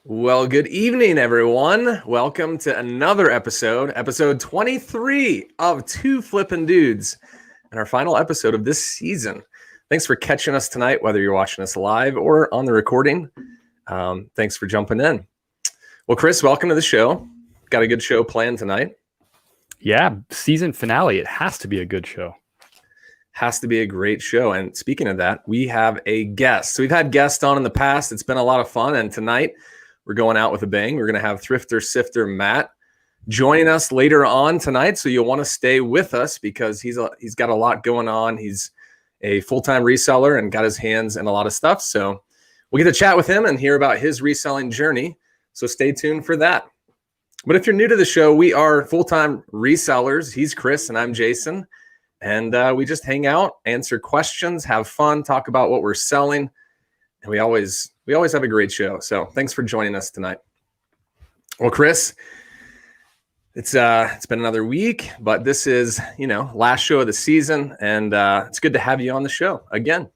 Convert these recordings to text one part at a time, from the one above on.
Well, good evening, everyone. Welcome to another episode 23 of Two Flippin' Dudes, and our final episode of this season. Thanks for catching us tonight, whether you're watching us live or on the recording. Thanks for jumping in. Well, Chris, welcome to the show. Got a good show planned tonight. Yeah, season finale. It has to be a good show. Has to be a great show. And speaking of that, we have a guest. So we've had guests on in the past. It's been a lot of fun. And tonight, we're going out with a bang. We're going to have Thrifter Sifter Matt joining us later on tonight. So you'll want to stay with us because he's got a lot going on. He's a full-time reseller and got his hands in a lot of stuff. So we'll get to chat with him and hear about his reselling journey. So stay tuned for that. But if you're new to the show, we are full-time resellers. He's Chris and I'm Jason. And we just hang out, answer questions, have fun, talk about what we're selling. And we always have a great show. So thanks for joining us tonight. Well, Chris, it's been another week, but this is, last show of the season. And it's good to have you on the show again.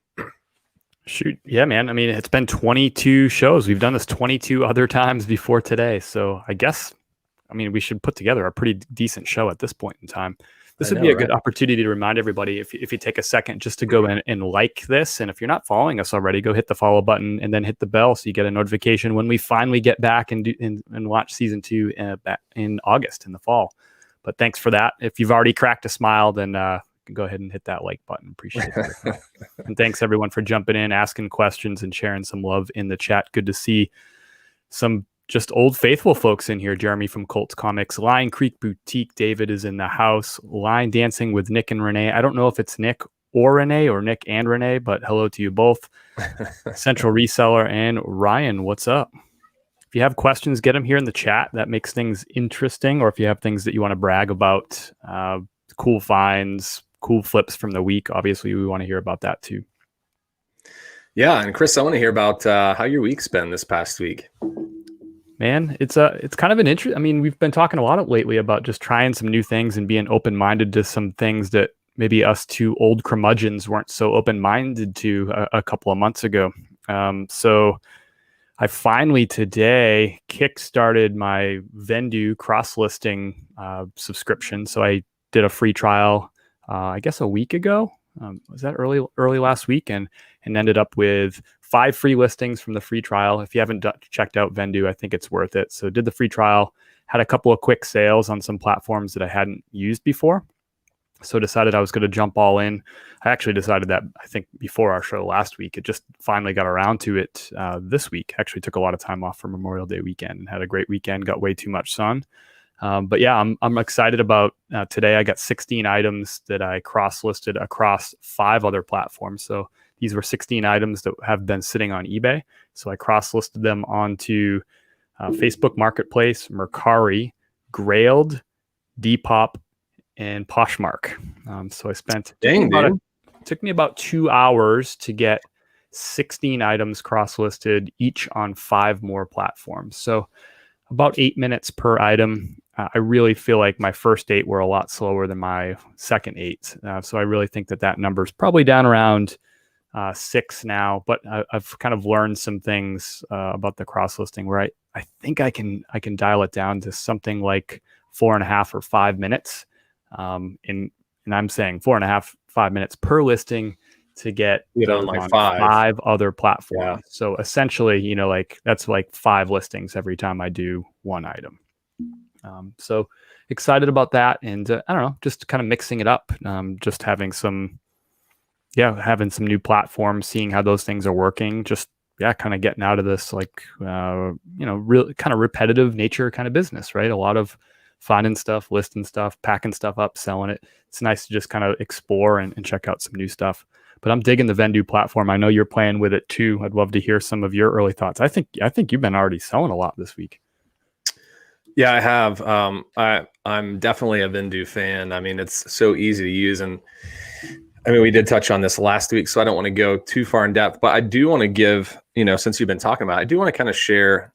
Shoot. Yeah, man. I mean, it's been 22 shows. We've done this 22 other times before today. So I guess, we should put together a pretty decent show at this point in time. This would be a good opportunity to remind everybody, if you take a second just to go in and like this. And if you're not following us already, go hit the follow button and then hit the bell so you get a notification when we finally get back and watch season 2 back in August in the fall. But thanks for that. If you've already cracked a smile, then go ahead and hit that like button. Appreciate it. And thanks everyone for jumping in, asking questions and sharing some love in the chat. Good to see some just old faithful folks in here. Jeremy from Colts Comics, Lion Creek Boutique, David is in the house, Line Dancing with Nick and Renee. I don't know if it's Nick or Renee or Nick and Renee, but hello to you both. Central Reseller and Ryan, what's up? If you have questions, get them here in the chat. That makes things interesting. Or if you have things that you want to brag about, cool finds, cool flips from the week, obviously we want to hear about that too. Yeah, and Chris, I want to hear about how your week's been this past week. Man, it's kind of an interest. We've been talking a lot lately about just trying some new things and being open-minded to some things that maybe us two old curmudgeons weren't so open-minded to a couple of months ago. So I finally today kickstarted my Vendo cross-listing subscription. So I did a free trial, I guess a week ago. Was that early last week? And ended up with 5 free listings from the free trial. If you haven't checked out Vendo, I think it's worth it. So did the free trial, had a couple of quick sales on some platforms that I hadn't used before. So decided I was going to jump all in. I actually decided that, I think, before our show last week. It just finally got around to it this week. Actually took a lot of time off for Memorial Day weekend and had a great weekend, got way too much sun. But yeah, I'm excited about today. I got 16 items that I cross-listed across 5 other platforms. So these were 16 items that have been sitting on eBay. So I cross-listed them onto Facebook Marketplace, Mercari, Grailed, Depop, and Poshmark. So I spent took me about 2 hours to get 16 items cross-listed, each on 5 more platforms. So about 8 minutes per item. I really feel like my first 8 were a lot slower than my second 8. So I really think that number is probably down around 6 now. But I've kind of learned some things about the cross listing where I think I can dial it down to something like 4.5 or 5 minutes. And I'm saying 4.5, 5 minutes per listing to get on like 5 other platforms. Yeah. So essentially, that's like 5 listings every time I do one item. So excited about that. And I don't know, just kind of mixing it up, just having some new platforms, seeing how those things are working, just, kind of getting out of this, real kind of repetitive nature kind of business, right? A lot of finding stuff, listing stuff, packing stuff up, selling it. It's nice to just kind of explore and check out some new stuff. But I'm digging the Vendo platform. I know you're playing with it too. I'd love to hear some of your early thoughts. I think you've been already selling a lot this week. Yeah, I have. I'm definitely a Vendo fan. It's so easy to use. And we did touch on this last week, so I don't want to go too far in depth, but I do want to give, since you've been talking about it, I do want to kind of share,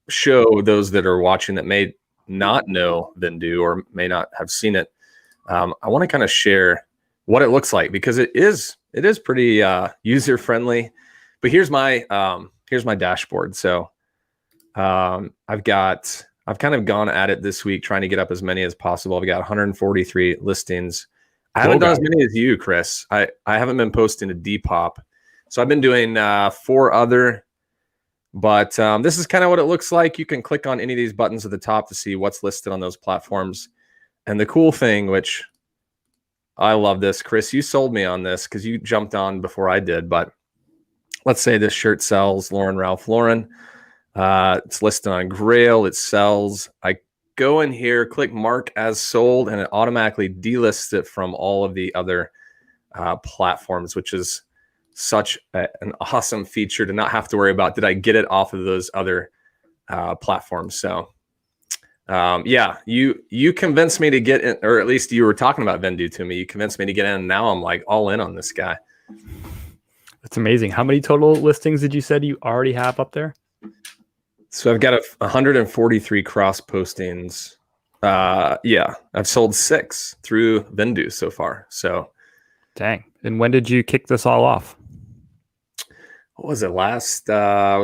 show those that are watching that may not know Vendo or may not have seen it. I want to kind of share what it looks like because it is pretty user friendly. But here's my dashboard. So I've kind of gone at it this week trying to get up as many as possible. I've got 143 listings. I haven't done as many as you, Chris. I haven't been posting to Depop. So I've been doing 4 other, but this is kind of what it looks like. You can click on any of these buttons at the top to see what's listed on those platforms. And the cool thing, which I love this, Chris, you sold me on this because you jumped on before I did, but let's say this shirt sells, Ralph Lauren. It's listed on Grail. It sells. I go in here, click mark as sold, and it automatically delists it from all of the other platforms, which is such an awesome feature to not have to worry about, did I get it off of those other platforms? So yeah, you convinced me to get in, or at least you were talking about Vendo to me. You convinced me to get in, and now I'm like all in on this guy. That's amazing. How many total listings did you said you already have up there? So I've got 143 cross postings. Yeah, I've sold 6 through Vendo so far. So, dang. And when did you kick this all off? What was it last? I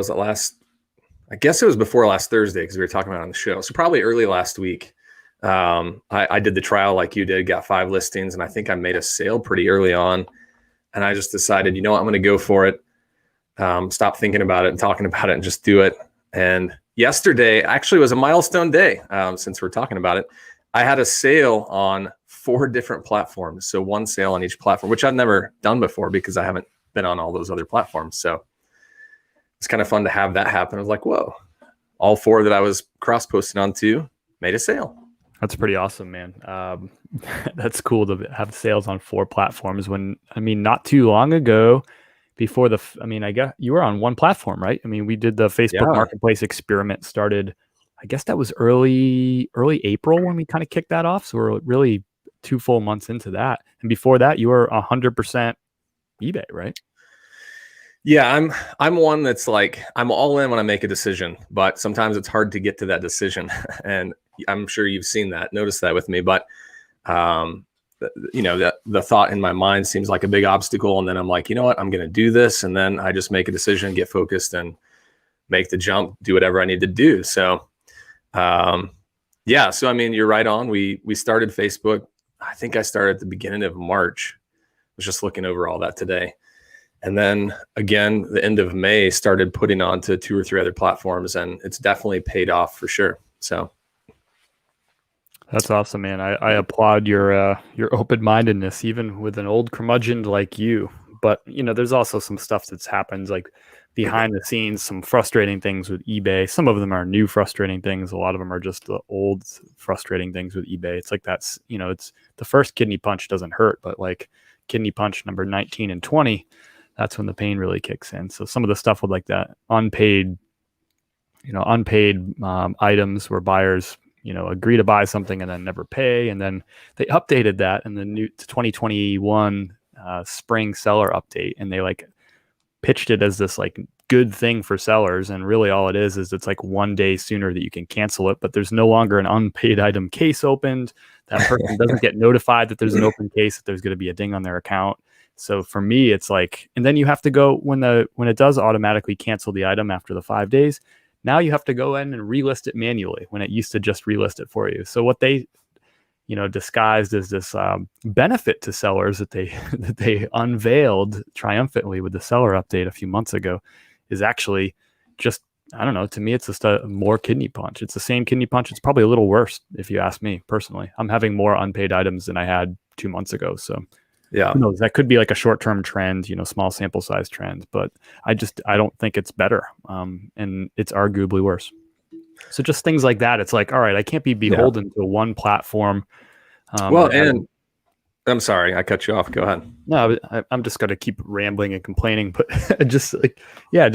guess it was before last Thursday because we were talking about it on the show. So probably early last week. I did the trial like you did, got 5 listings, and I think I made a sale pretty early on. And I just decided, you know what, I'm going to go for it. Stop thinking about it and talking about it and just do it. And yesterday actually was a milestone day. Since we're talking about it, I had a sale on 4 different platforms. So 1 sale on each platform, which I've never done before because I haven't been on all those other platforms. So it's kind of fun to have that happen. I was like, whoa, all 4 that I was cross posting onto made a sale. That's pretty awesome, man. That's cool to have sales on 4 platforms when, I mean, not too long ago, before I guess you were on 1 platform, right? I mean, we did the Facebook Marketplace experiment started, I guess that was early April when we kind of kicked that off. So we're really 2 full months into that. And before that, you were 100% eBay, right? Yeah, I'm one that's like, I'm all in when I make a decision, but sometimes it's hard to get to that decision. And I'm sure you've seen that, noticed that with me, but you know, the thought in my mind seems like a big obstacle. And then I'm like, you know what, I'm going to do this. And then I just make a decision, get focused and make the jump, do whatever I need to do. So, yeah, so, I mean, you're right on. We started Facebook. I think I started at the beginning of March. I was just looking over all that today. And then again, the end of May started putting on to 2 or 3 other platforms, and it's definitely paid off for sure. So. That's awesome, man. I applaud your open-mindedness, even with an old curmudgeon like you. But, you know, there's also some stuff that's happened like behind the scenes, some frustrating things with eBay. Some of them are new frustrating things. A lot of them are just the old frustrating things with eBay. It's like that's, you know, it's the first kidney punch doesn't hurt, but like kidney punch number 19 and 20, that's when the pain really kicks in. So some of the stuff with like that unpaid items where buyers, you know, agree to buy something and then never pay. And then they updated that in the new 2021 spring seller update. And they like pitched it as this like good thing for sellers. And really all it is it's like 1 day sooner that you can cancel it, but there's no longer an unpaid item case opened. That person doesn't get notified that there's an open case, that there's going to be a ding on their account. So for me, it's like, and then you have to go when it does automatically cancel the item after the 5 days. Now you have to go in and relist it manually when it used to just relist it for you. So what they, you know, disguised as this benefit to sellers that they unveiled triumphantly with the seller update a few months ago is actually just, I don't know, to me, it's just a more kidney punch. It's the same kidney punch. It's probably a little worse if you ask me personally. I'm having more unpaid items than I had 2 months ago. So yeah, who knows? That could be like a short-term trend, you know, small sample size trend, but I don't think it's better. And it's arguably worse. So just things like that. It's like, all right, I can't be beholden to one platform. And I'm sorry, I cut you off. Go ahead. No, I'm just going to keep rambling and complaining, but just like, yeah,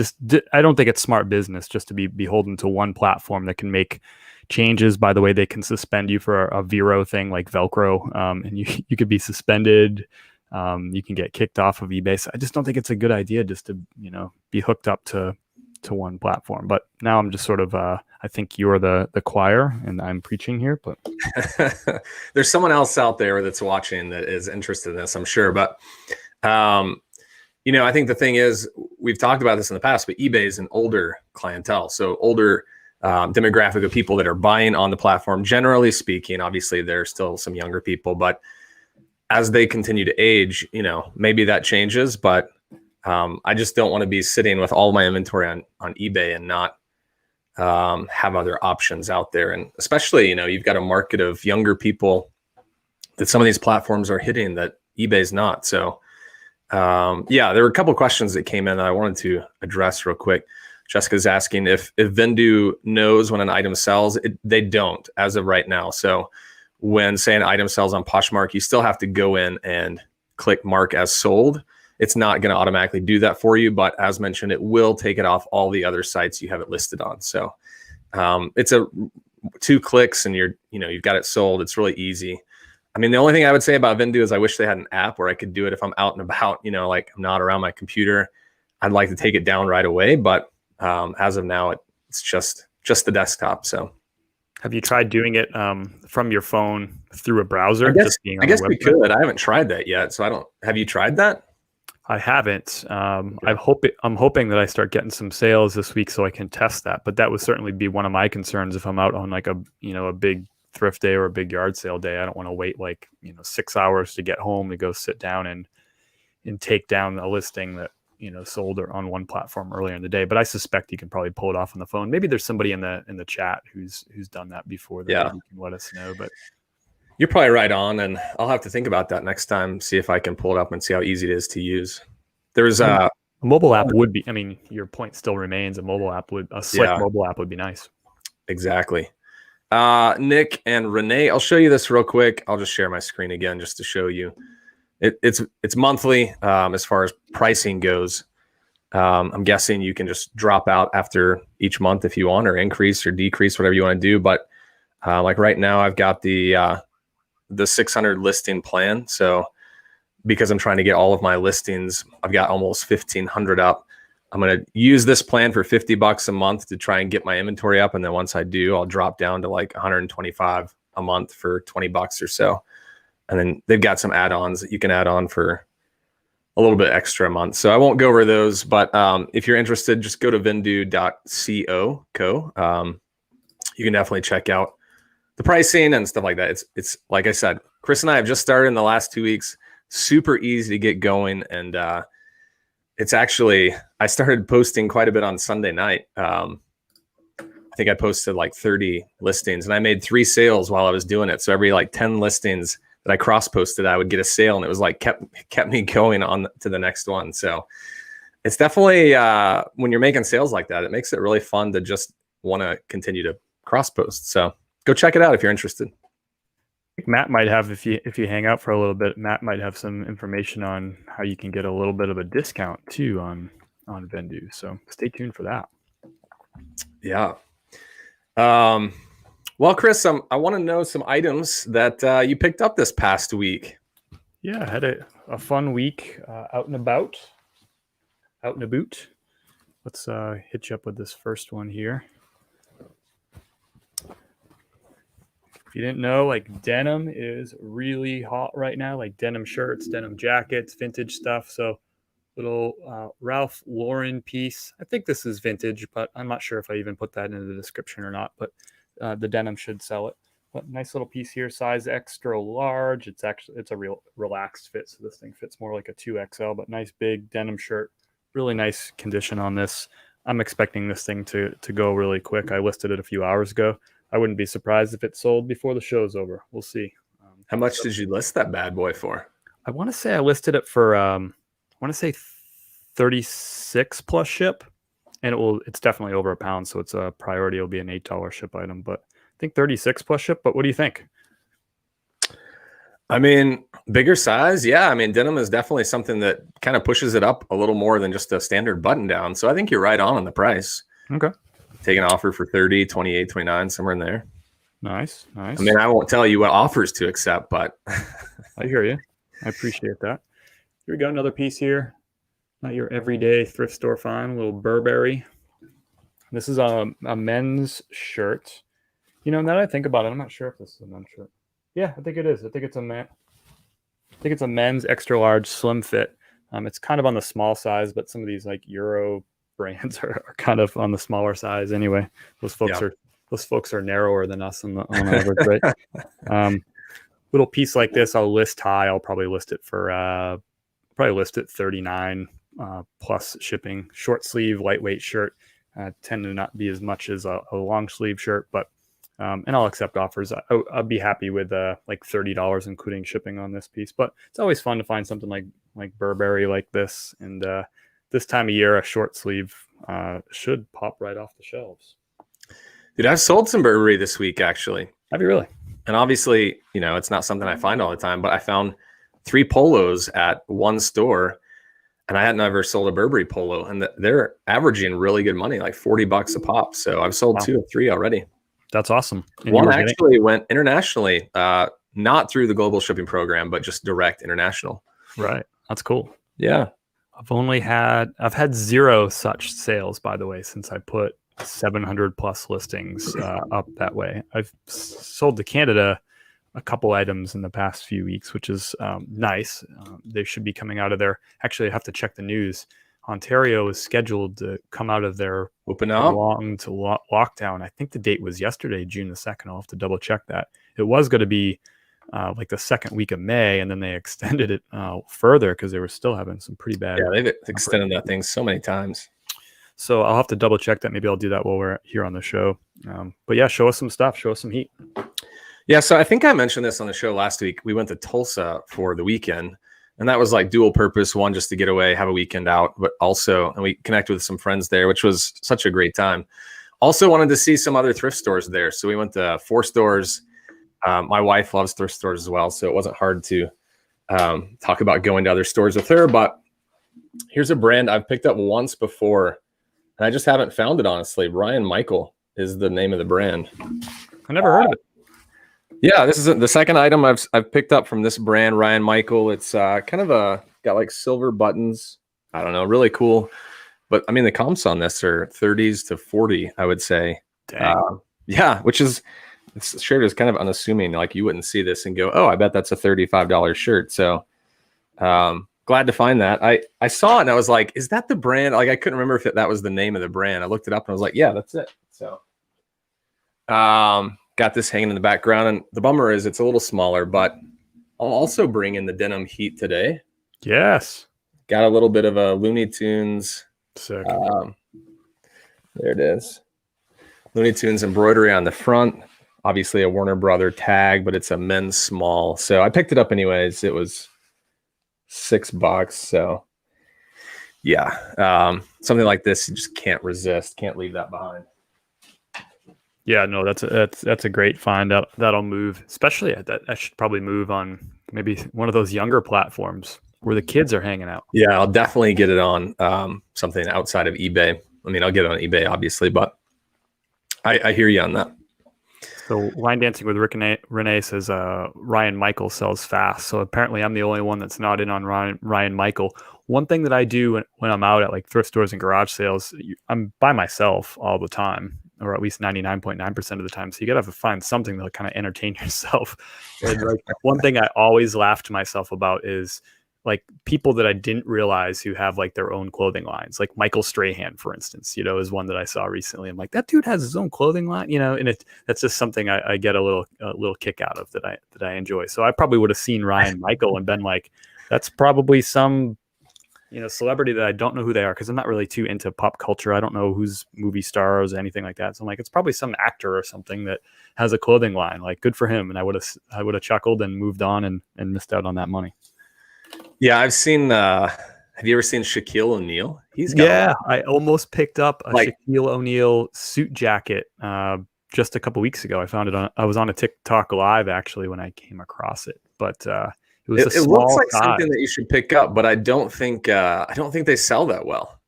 I don't think it's smart business just to be beholden to one platform that can make changes. By the way, they can suspend you for a Vero thing like Velcro, and you could be suspended. You can get kicked off of eBay. So I just don't think it's a good idea just to, you know, be hooked up to one platform. But now I'm just sort of, I think you're the choir and I'm preaching here, but there's someone else out there that's watching that is interested in this, I'm sure. But, you know, I think the thing is, we've talked about this in the past, but eBay is an older clientele. So older demographic of people that are buying on the platform. Generally speaking, obviously there's still some younger people, but as they continue to age, maybe that changes. But I just don't want to be sitting with all my inventory on eBay and not have other options out there. And especially, you've got a market of younger people that some of these platforms are hitting that eBay's not. So there were a couple of questions that came in that I wanted to address real quick. Jessica's asking if Vendo knows when an item sells. They don't as of right now. So when, say, an item sells on Poshmark, you still have to go in and click mark as sold. It's not going to automatically do that for you, but as mentioned, it will take it off all the other sites you have it listed on. So it's 2 clicks and you've got it sold. It's really easy. I mean, the only thing I would say about Vendo is I wish they had an app where I could do it if I'm out and about, like I'm not around my computer. I'd like to take it down right away, but as of now, it's just the desktop. So, have you tried doing it from your phone through a browser? I guess we could. I haven't tried that yet, so I don't. Have you tried that? I haven't. I'm hoping that I start getting some sales this week so I can test that. But that would certainly be one of my concerns if I'm out on like a big thrift day or a big yard sale day. I don't want to wait 6 hours to get home to go sit down and take down a listing that sold or on one platform earlier in the day. But I suspect you can probably pull it off on the phone. Maybe there's somebody in the chat who's done that before that you can let us know. But you're probably right on, and I'll have to think about that next time, see if I can pull it up and see how easy it is to use. There's a mobile app would be, your point still remains, a slick mobile app would be nice. Exactly. Nick and Renee, I'll show you this real quick. I'll just share my screen again just to show you. It's monthly as far as pricing goes. I'm guessing you can just drop out after each month if you want, or increase or decrease, whatever you want to do. But like right now, I've got the 600 listing plan. So because I'm trying to get all of my listings, I've got almost 1,500 up. I'm going to use this plan for $50 a month to try and get my inventory up. And then once I do, I'll drop down to like 125 a month for $20 or so. And then they've got some add-ons that you can add on for a little bit extra a month. So I won't go over those, but if you're interested, just go to vendo.co. You can definitely check out the pricing and stuff like that. It's like I said, Chris and I have just started in the last 2 weeks. Super easy to get going. And it's actually, I started posting quite a bit on Sunday night. I think I posted like 30 listings and I made 3 sales while I was doing it. So every like 10 listings that I cross posted, I would get a sale, and it was like kept me going on to the next one. So it's definitely when you're making sales like that, it makes it really fun to just want to continue to cross post. So go check it out if you're interested. I think Matt might have, if you hang out for a little bit, Matt might have some information on how you can get a little bit of a discount too on Vendo. So stay tuned for that. Yeah. Well, Chris, I want to know some items that you picked up this past week. Yeah, I had a fun week out and about. Let's hit you up with this first one here. If you didn't know, like denim is really hot right now, like denim shirts, denim jackets, vintage stuff. So little Ralph Lauren piece. I think this is vintage, but I'm not sure if I even put that into the description or not, but the denim should sell it. But nice little piece here, size extra large. It's a real relaxed fit. So this thing fits more like a 2XL, but nice big denim shirt. Really nice condition on this. I'm expecting this thing to go really quick. I listed it a few hours ago. I wouldn't be surprised if it sold before the show's over. We'll see. How much did you list that bad boy for? I want to say I listed it for 36 plus ship, and it's definitely over £1, so it's a priority. It'll be an $8 ship item, but I think 36 plus ship. But what do you think? I mean, bigger size, yeah. I mean, denim is definitely something that kind of pushes it up a little more than just a standard button down. So I think you're right on the price. Okay. Take an offer for 30, 28, 29, somewhere in there. Nice. I mean, I won't tell you what offers to accept, but I hear you. I appreciate that. Here we go. Another piece here. Not your everyday thrift store find. A little Burberry. This is a men's shirt. Now that I think about it, I'm not sure if this is a men's shirt. Yeah, I think it is. I think it's a men's extra large slim fit. It's kind of on the small size, but some of these like Euro brands are kind of on the smaller size anyway. Those folks are narrower than us on average, right? Little piece like this, I'll list high. I'll probably list it for $39 plus shipping. Short sleeve, lightweight shirt tend to not be as much as a long sleeve shirt, but and I'll accept offers. I'd be happy with like $30 including shipping on this piece. But it's always fun to find something like Burberry like this, and this time of year, a short sleeve should pop right off the shelves. Dude, I've sold some Burberry this week, actually. Have you really? And obviously, it's not something I find all the time, but I found 3 polos at one store, and I had never sold a Burberry polo, and they're averaging really good money, like $40 a pop. So I've sold 2 or 3 already. That's awesome. And one actually went internationally, not through the global shipping program, but just direct international. Right. That's cool. Yeah. I've had 0 such sales, by the way, since I put 700 plus listings up that way. I've sold to Canada a couple items in the past few weeks, which is nice. They should be coming out of there. Actually, I have to check the news. Ontario is scheduled to come out of their lockdown. I think the date was yesterday, June the 2nd. I'll have to double check that. It was going to be like the second week of May, and then they extended it further because they were still having some pretty bad. Yeah, they've extended that thing so many times. So I'll have to double check that. Maybe I'll do that while we're here on the show. But yeah, show us some stuff. Show us some heat. Yeah, so I think I mentioned this on the show last week. We went to Tulsa for the weekend, and that was like dual purpose. One, just to get away, have a weekend out, but also, and we connected with some friends there, which was such a great time. Also wanted to see some other thrift stores there. So we went to 4 stores. My wife loves thrift stores as well, so it wasn't hard to talk about going to other stores with her. But here's a brand I've picked up once before, and I just haven't found it, honestly. Ryan Michael is the name of the brand. I never heard of it. Yeah, this is the second item I've picked up from this brand, Ryan Michael. It's kind of got like silver buttons. I don't know, really cool. But I mean, the comps on this are 30s to 40, I would say. Dang. Yeah, which is, this shirt is kind of unassuming. Like you wouldn't see this and go, oh, I bet that's a $35 shirt. So glad to find that. I saw it and I was like, is that the brand? Like I couldn't remember if that was the name of the brand. I looked it up and I was like, yeah, that's it. So got this hanging in the background, and the bummer is it's a little smaller, but I'll also bring in the denim heat today. Yes. Got a little bit of a Looney Tunes. Sick. There it is. Looney Tunes embroidery on the front. Obviously a Warner Brother tag, but it's a men's small. So I picked it up anyways. It was $6. So yeah, something like this, you just can't resist. Can't leave that behind. Yeah, no, that's a great find. That'll move, especially that should probably move on maybe one of those younger platforms where the kids are hanging out. Yeah, I'll definitely get it on something outside of eBay. I mean, I'll get it on eBay, obviously, but I hear you on that. So Line Dancing with Renee says Ryan Michael sells fast. So apparently I'm the only one that's not in on Ryan Michael. One thing that I do when I'm out at like thrift stores and garage sales, I'm by myself all the time, or at least 99.9% of the time. So you got to find something to kind of entertain yourself. And like one thing I always laugh to myself about is like people that I didn't realize who have like their own clothing lines, like Michael Strahan, for instance, is one that I saw recently. I'm like, that dude has his own clothing line, and that's just something I get a little kick out of that I enjoy. So I probably would have seen Ryan Michael and been like, that's probably some, celebrity that I don't know who they are, because I'm not really too into pop culture. I don't know who's movie stars or anything like that. So I'm like, it's probably some actor or something that has a clothing line. Like, good for him. And I would have chuckled and moved on and missed out on that money. Yeah, I've seen. Have you ever seen Shaquille O'Neal? I almost picked up a Shaquille O'Neal suit jacket just a couple weeks ago. I found it I was on a TikTok live actually when I came across it, but it was it looks like something that you should pick up, but I don't think they sell that well.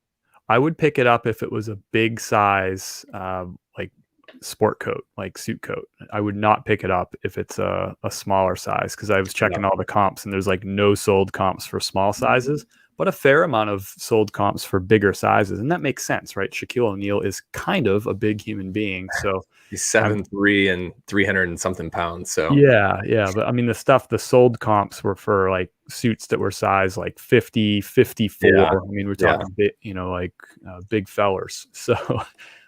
I would pick it up if it was a big size, like sport coat, like suit coat. I would not pick it up if it's a smaller size, because I was checking all the comps and there's like no sold comps for small sizes. but a fair amount of sold comps for bigger sizes. And that makes sense, right? Shaquille O'Neal is kind of a big human being. So He's 7'3" and 300 and something pounds. So yeah. But I mean, the sold comps were for like suits that were size like 50, 54. yeah, I mean, we're talking big, like big fellers. So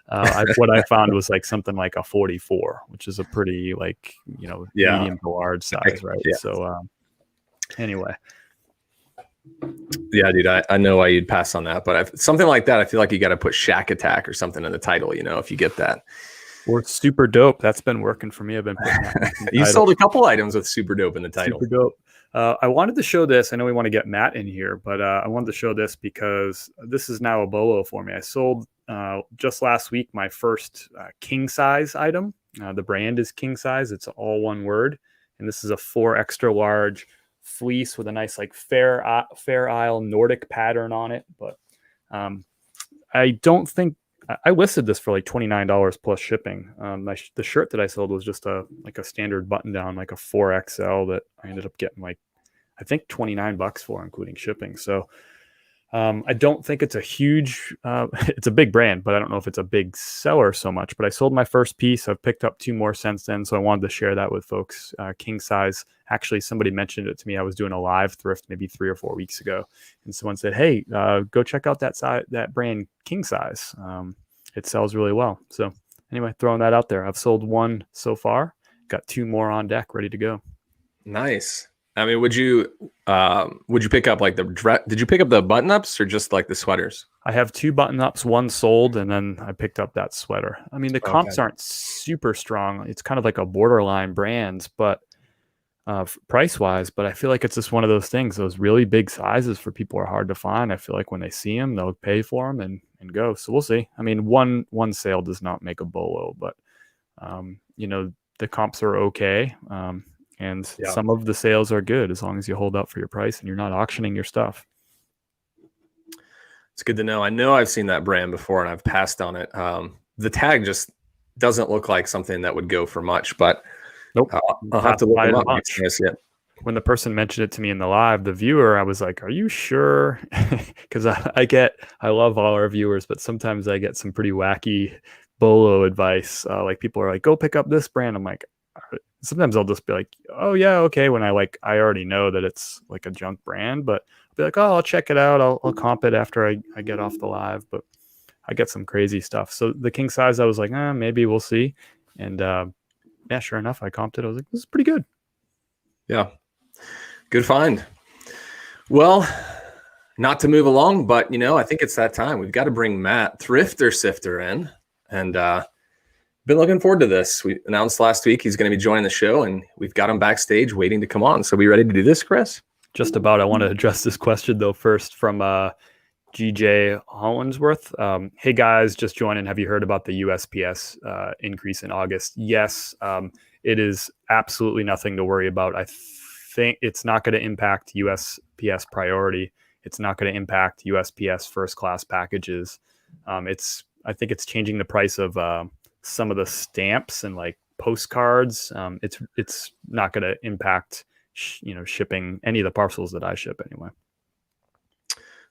what I found was like something like a 44, which is a pretty like, medium to large size, right? Yeah. So anyway. Yeah, dude, I know why you'd pass on that, but something like that, I feel like you got to put Shack Attack or something in the title, if you get that. Or Super Dope. That's been working for me. I've been putting that in the You title. sold a couple items with Super Dope in the title. Super Dope. I wanted to show this. I know we want to get Matt in here, but I wanted to show this because this is now a bolo for me. I sold just last week my first king size item. The brand is king size. It's all one word. And this is a 4 extra large fleece with a nice like fair isle Nordic pattern on it. But I don't think I listed this for like $29 plus shipping. The shirt that I sold was just a standard button down, like a 4XL that I ended up getting like, I think $29 for, including shipping. So I don't think it's a huge, it's a big brand, but I don't know if it's a big seller so much. But I sold my first piece. I've picked up 2 more since then. So I wanted to share that with folks. King size. Actually, somebody mentioned it to me. I was doing a live thrift maybe 3 or 4 weeks ago. And someone said, hey, go check out that brand king size. It sells really well. So anyway, throwing that out there. I've sold 1 so far. Got 2 more on deck ready to go. Nice. I mean, would you pick up like did you pick up the button ups or just like the sweaters? I have 2 button ups, 1 sold, and then I picked up that sweater. I mean, the comps aren't super strong. It's kind of like a borderline brands, but price wise, but I feel like it's just one of those things. Those really big sizes for people are hard to find. I feel like when they see them, they'll pay for them and go. So we'll see. I mean, one sale does not make a bolo, but the comps are okay. And some of the sales are good as long as you hold up for your price and you're not auctioning your stuff. It's good to know. I know I've seen that brand before and I've passed on it. The tag just doesn't look like something that would go for much, but nope. I'll have to look them up. When the person mentioned it to me in the live, the viewer, I was like, are you sure? Because I love all our viewers, but sometimes I get some pretty wacky bolo advice. Like people are like, go pick up this brand. I'm like, sometimes I'll just be like, oh yeah, okay. When I already know that it's like a junk brand, but I'll be like, oh, I'll check it out. I'll comp it after I get off the live, but I get some crazy stuff. So the king size, I was like, maybe we'll see. And yeah, sure enough, I comped it. I was like, this is pretty good. Yeah. Good find. Well, not to move along, but I think it's that time. We've got to bring Matt Thrifter Sifter in, and been looking forward to this. We announced last week he's going to be joining the show, and we've got him backstage waiting to come on. So we ready to do this, Chris? Just about. I want to address this question though first from GJ Hollandsworth. Hey guys, just joining. Have you heard about the USPS increase in August? Yes. It is absolutely nothing to worry about. I think it's not going to impact USPS priority. It's not going to impact USPS first class packages. I think it's changing the price of some of the stamps and like postcards. It's not going to impact shipping any of the parcels that I ship anyway.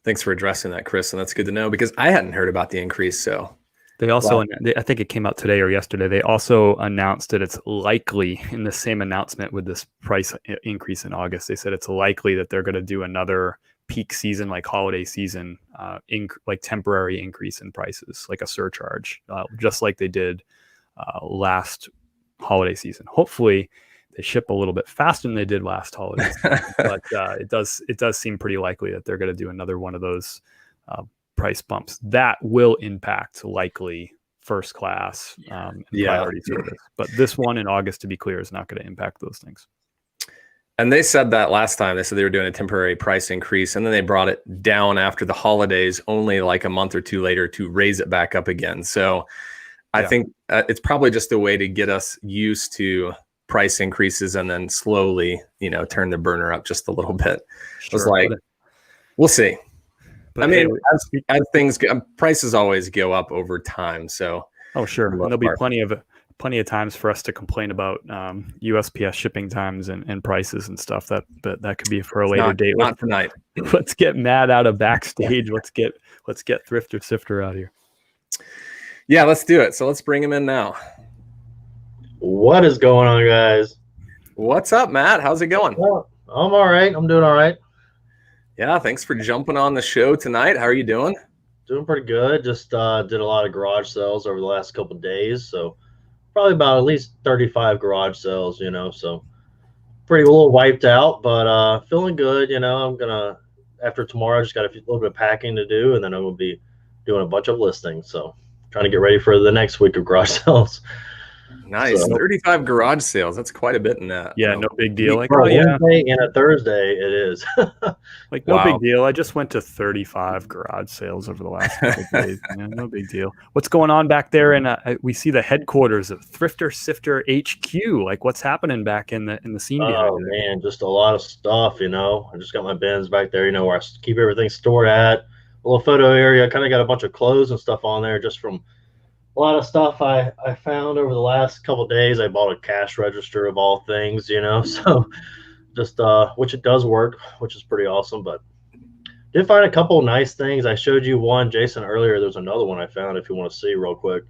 Thanks for addressing that, Chris, and that's good to know because I hadn't heard about the increase. So they also, I think it came out today or yesterday, they also announced that it's likely in the same announcement with this price increase in August, they said it's likely that they're going to do another peak season, like holiday season, like temporary increase in prices, like a surcharge, just like they did last holiday season. Hopefully they ship a little bit faster than they did last holiday season, but it does seem pretty likely that they're going to do another one of those price bumps that will impact likely first class and priority service. But this one in August, to be clear, is not going to impact those things. And they said that last time. They said they were doing a temporary price increase, and then they brought it down after the holidays, only like a month or two later to raise it back up again. So I think it's probably just a way to get us used to price increases and then slowly, turn the burner up just a little bit. Sure, it's like, we'll see. But I mean, as things go, prices always go up over time. So sure, and there'll be plenty of times for us to complain about USPS shipping times and prices and stuff. That could be for a later date. Not tonight. Let's get Matt out of backstage. Let's get Thrifter Sifter out here. Yeah, let's do it. So let's bring him in now. What is going on, guys? What's up, Matt? How's it going? Well, I'm all right. I'm doing all right. Yeah, thanks for jumping on the show tonight. How are you doing? Doing pretty good. Just did a lot of garage sales over the last couple of days. So probably about at least 35 garage sales, so pretty a little wiped out, but feeling good. I'm going to, after tomorrow, I just got a little bit of packing to do, and then I'm going to be doing a bunch of listings. So trying to get ready for the next week of garage sales. Nice. So, 35 garage sales. That's quite a bit in that. Yeah, no big deal. Like, Wednesday and a Thursday, it is. Like, no big deal. I just went to 35 garage sales over the last couple of days. Man, no big deal. What's going on back there? And we see the headquarters of Thrifter Sifter HQ. Like, what's happening back in the scene behind Oh, man, just a lot of stuff, I just got my bins back there, where I keep everything stored at. A little photo area. Kind of got a bunch of clothes and stuff on there just from a lot of stuff I found over the last couple of days. I bought a cash register of all things, so just which it does work, which is pretty awesome. But did find a couple of nice things. I showed you one, Jason, earlier. There's another one I found if you want to see real quick.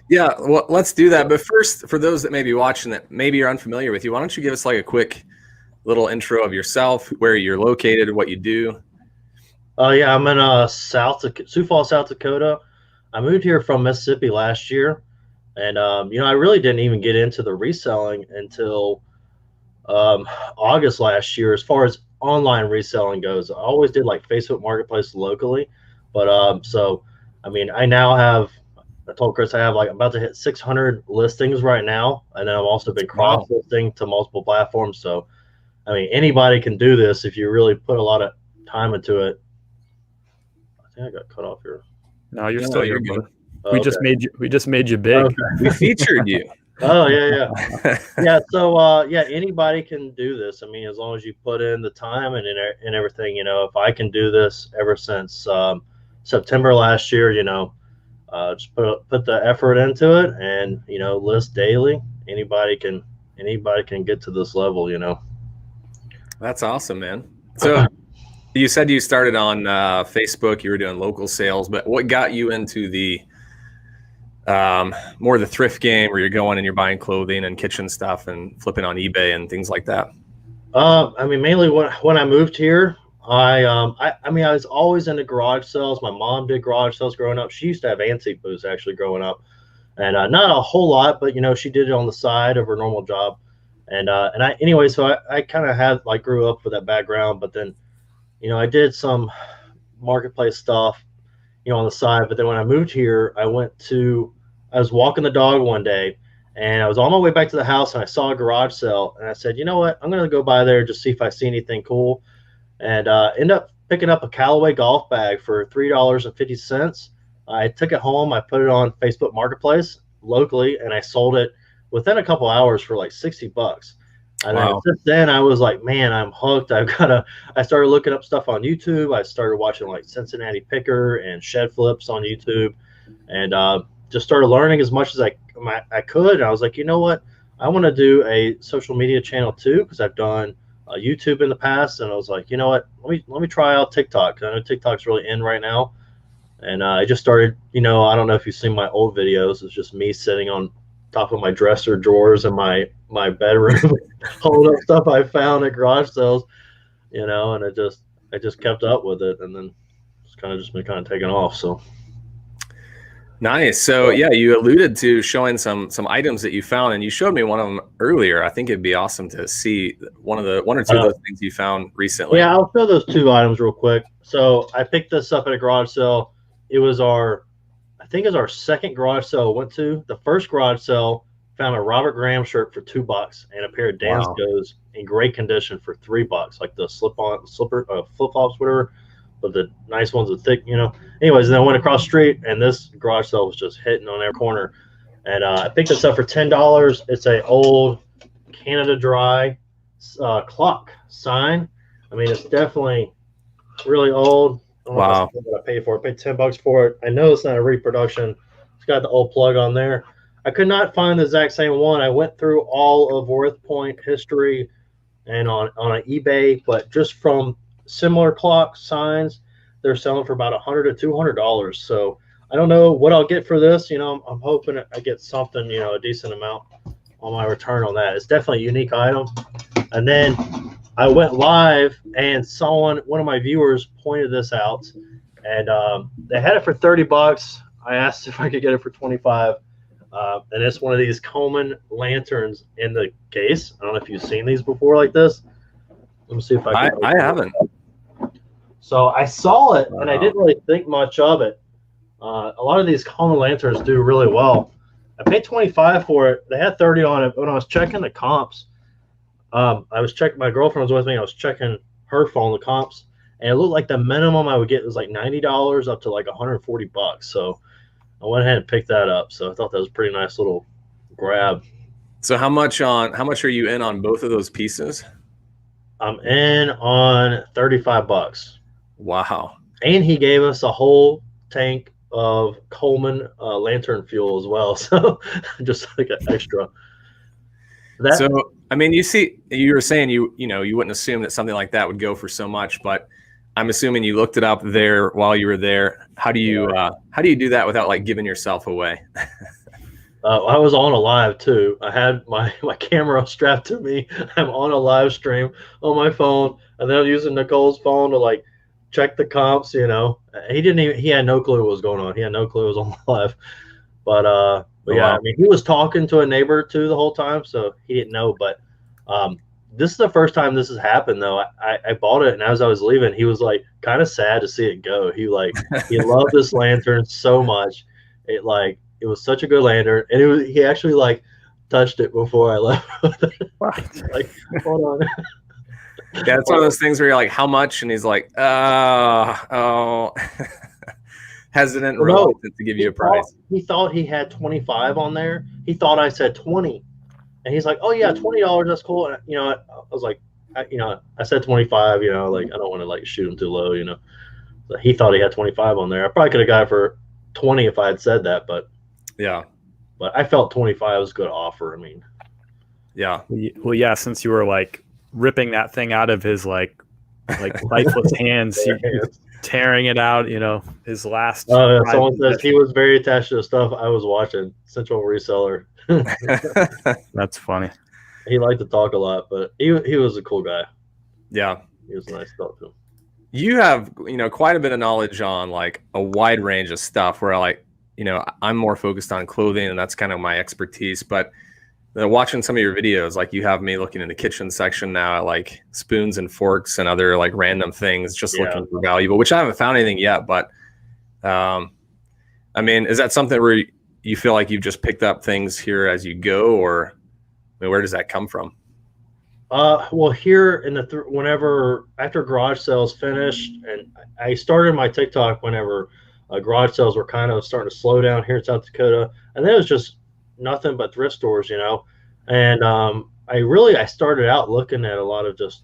Yeah, well, let's do that. But first, for those that may be watching that maybe you're unfamiliar with you, why don't you give us like a quick little intro of yourself, where you're located, what you do? Yeah, I'm in Sioux Falls, South Dakota. I moved here from Mississippi last year, and I really didn't even get into the reselling until August last year. As far as online reselling goes, I always did like Facebook Marketplace locally, but so I now have. I told Chris I'm about to hit 600 listings right now, and then I've also been cross-listing to multiple platforms. So, anybody can do this if you really put a lot of time into it. I think I got cut off here. No, you're still here, brother. Oh, we just made you big. Okay. We featured you. Oh yeah. Yeah. So anybody can do this. As long as you put in the time and everything. If I can do this ever since September last year, just put the effort into it and list daily. Anybody can get to this level. That's awesome, man. So. You said you started on Facebook. You were doing local sales, but what got you into the more the thrift game, where you're going and you're buying clothing and kitchen stuff and flipping on eBay and things like that? Mainly when I moved here, I was always into garage sales. My mom did garage sales growing up. She used to have antique booths actually growing up, and not a whole lot, but she did it on the side of her normal job, so I kind of had grew up with that background, but then. I did some marketplace stuff, on the side. But then when I moved here, I was walking the dog one day, and I was on my way back to the house, and I saw a garage sale, and I said, you know what, I'm going to go by there just see if I see anything cool, and end up picking up a Callaway golf bag for $3.50. I took it home, I put it on Facebook Marketplace locally, and I sold it within a couple hours for like $60. And then since then, I was like, man, I'm hooked. I started looking up stuff on YouTube. I started watching like Cincinnati Picker and Shed Flips on YouTube, and just started learning as much as I could. And I was like, you know what? I want to do a social media channel too, because I've done YouTube in the past. And I was like, you know what? Let me try out TikTok. I know TikTok's really in right now. And I just started, I don't know if you've seen my old videos. It's just me sitting on top of my dresser drawers in my bedroom holding up stuff I found at garage sales, and I just kept up with it, and then it's been taking off. So nice. So yeah, you alluded to showing some items that you found, and you showed me one of them earlier. I think it'd be awesome to see one or two of those things you found recently. Yeah, I'll show those two items real quick. So I picked this up at a garage sale. It was our second garage sale I went to. The first garage sale found a Robert Graham shirt for $2 and a pair of Danskos in great condition for $3, like the flip-flops, whatever, but the nice ones with thick, Anyways, and then I went across the street, and this garage sale was just hitting on every corner. And I picked this up for $10. It's a old Canada Dry clock sign. It's definitely really old. What I paid for it. I paid $10 for it. I know it's not a reproduction. It's got the old plug on there. I could not find the exact same one. I went through all of Worth Point history and on eBay, but just from similar clock signs, they're selling for about $100 to $200. So I don't know what I'll get for this. I'm hoping I get something, a decent amount on my return on that. It's definitely a unique item. And then I went live and one of my viewers pointed this out, and they had it for $30. I asked if I could get it for 25. And it's one of these Coleman lanterns in the case. I don't know if you've seen these before like this. Let me see if I can. I haven't. So I saw it, and I didn't really think much of it. A lot of these Coleman lanterns do really well. I paid 25 for it. They had 30 on it. When I was checking the comps, I was checking. My girlfriend was with me. I was checking her phone, the comps, and it looked like the minimum I would get was like $90 up to like $140. So I went ahead and picked that up. So I thought that was a pretty nice little grab. So how much are you in on both of those pieces? I'm in on $35. Wow. And he gave us a whole tank of Coleman lantern fuel as well. So just like an extra. So, I mean, you were saying you wouldn't assume that something like that would go for so much, but I'm assuming you looked it up there while you were there. How do you do that without like giving yourself away? I was on a live too. I had my camera strapped to me. I'm on a live stream on my phone, and then I'm using Nicole's phone to like check the comps. He had no clue what was going on. He had no clue it was on live. But yeah, wow. I mean, he was talking to a neighbor too the whole time, so he didn't know. But this is the first time this has happened though. I bought it, and as I was leaving, he was like kind of sad to see it go. He loved this lantern so much. It was such a good lantern, and he actually like touched it before I left. Like, hold on. Yeah, it's one of those things where you're like, how much? And he's like, oh, hesitant, reluctant to give you a price. He thought he had 25 on there. He thought I said 20. And he's like, oh yeah, $20, that's cool. And, I was like, I said 25, like I don't want to like shoot him too low, So he thought he had 25 on there. I probably could have got it for 20 if I had said that, but yeah. But I felt 25 was a good offer. I mean, yeah. Well, yeah, since you were like ripping that thing out of his like lifeless hands, tearing it out, his last. Oh, yeah, someone says he was very attached to the stuff I was watching. Central Reseller. That's funny. He liked to talk a lot, but he was a cool guy. Yeah, he was nice to talk to him. You have quite a bit of knowledge on like a wide range of stuff. Where I'm more focused on clothing, and that's kind of my expertise. But watching some of your videos, like you have me looking in the kitchen section now at like spoons and forks and other like random things, just looking for valuable, which I haven't found anything yet. But I mean, is that something where you feel like you've just picked up things here as you go, or where does that come from? Well, here in whenever after garage sales finished, and I started my TikTok whenever garage sales were kind of starting to slow down here in South Dakota, and then it was just nothing but thrift stores, and I started out looking at a lot of just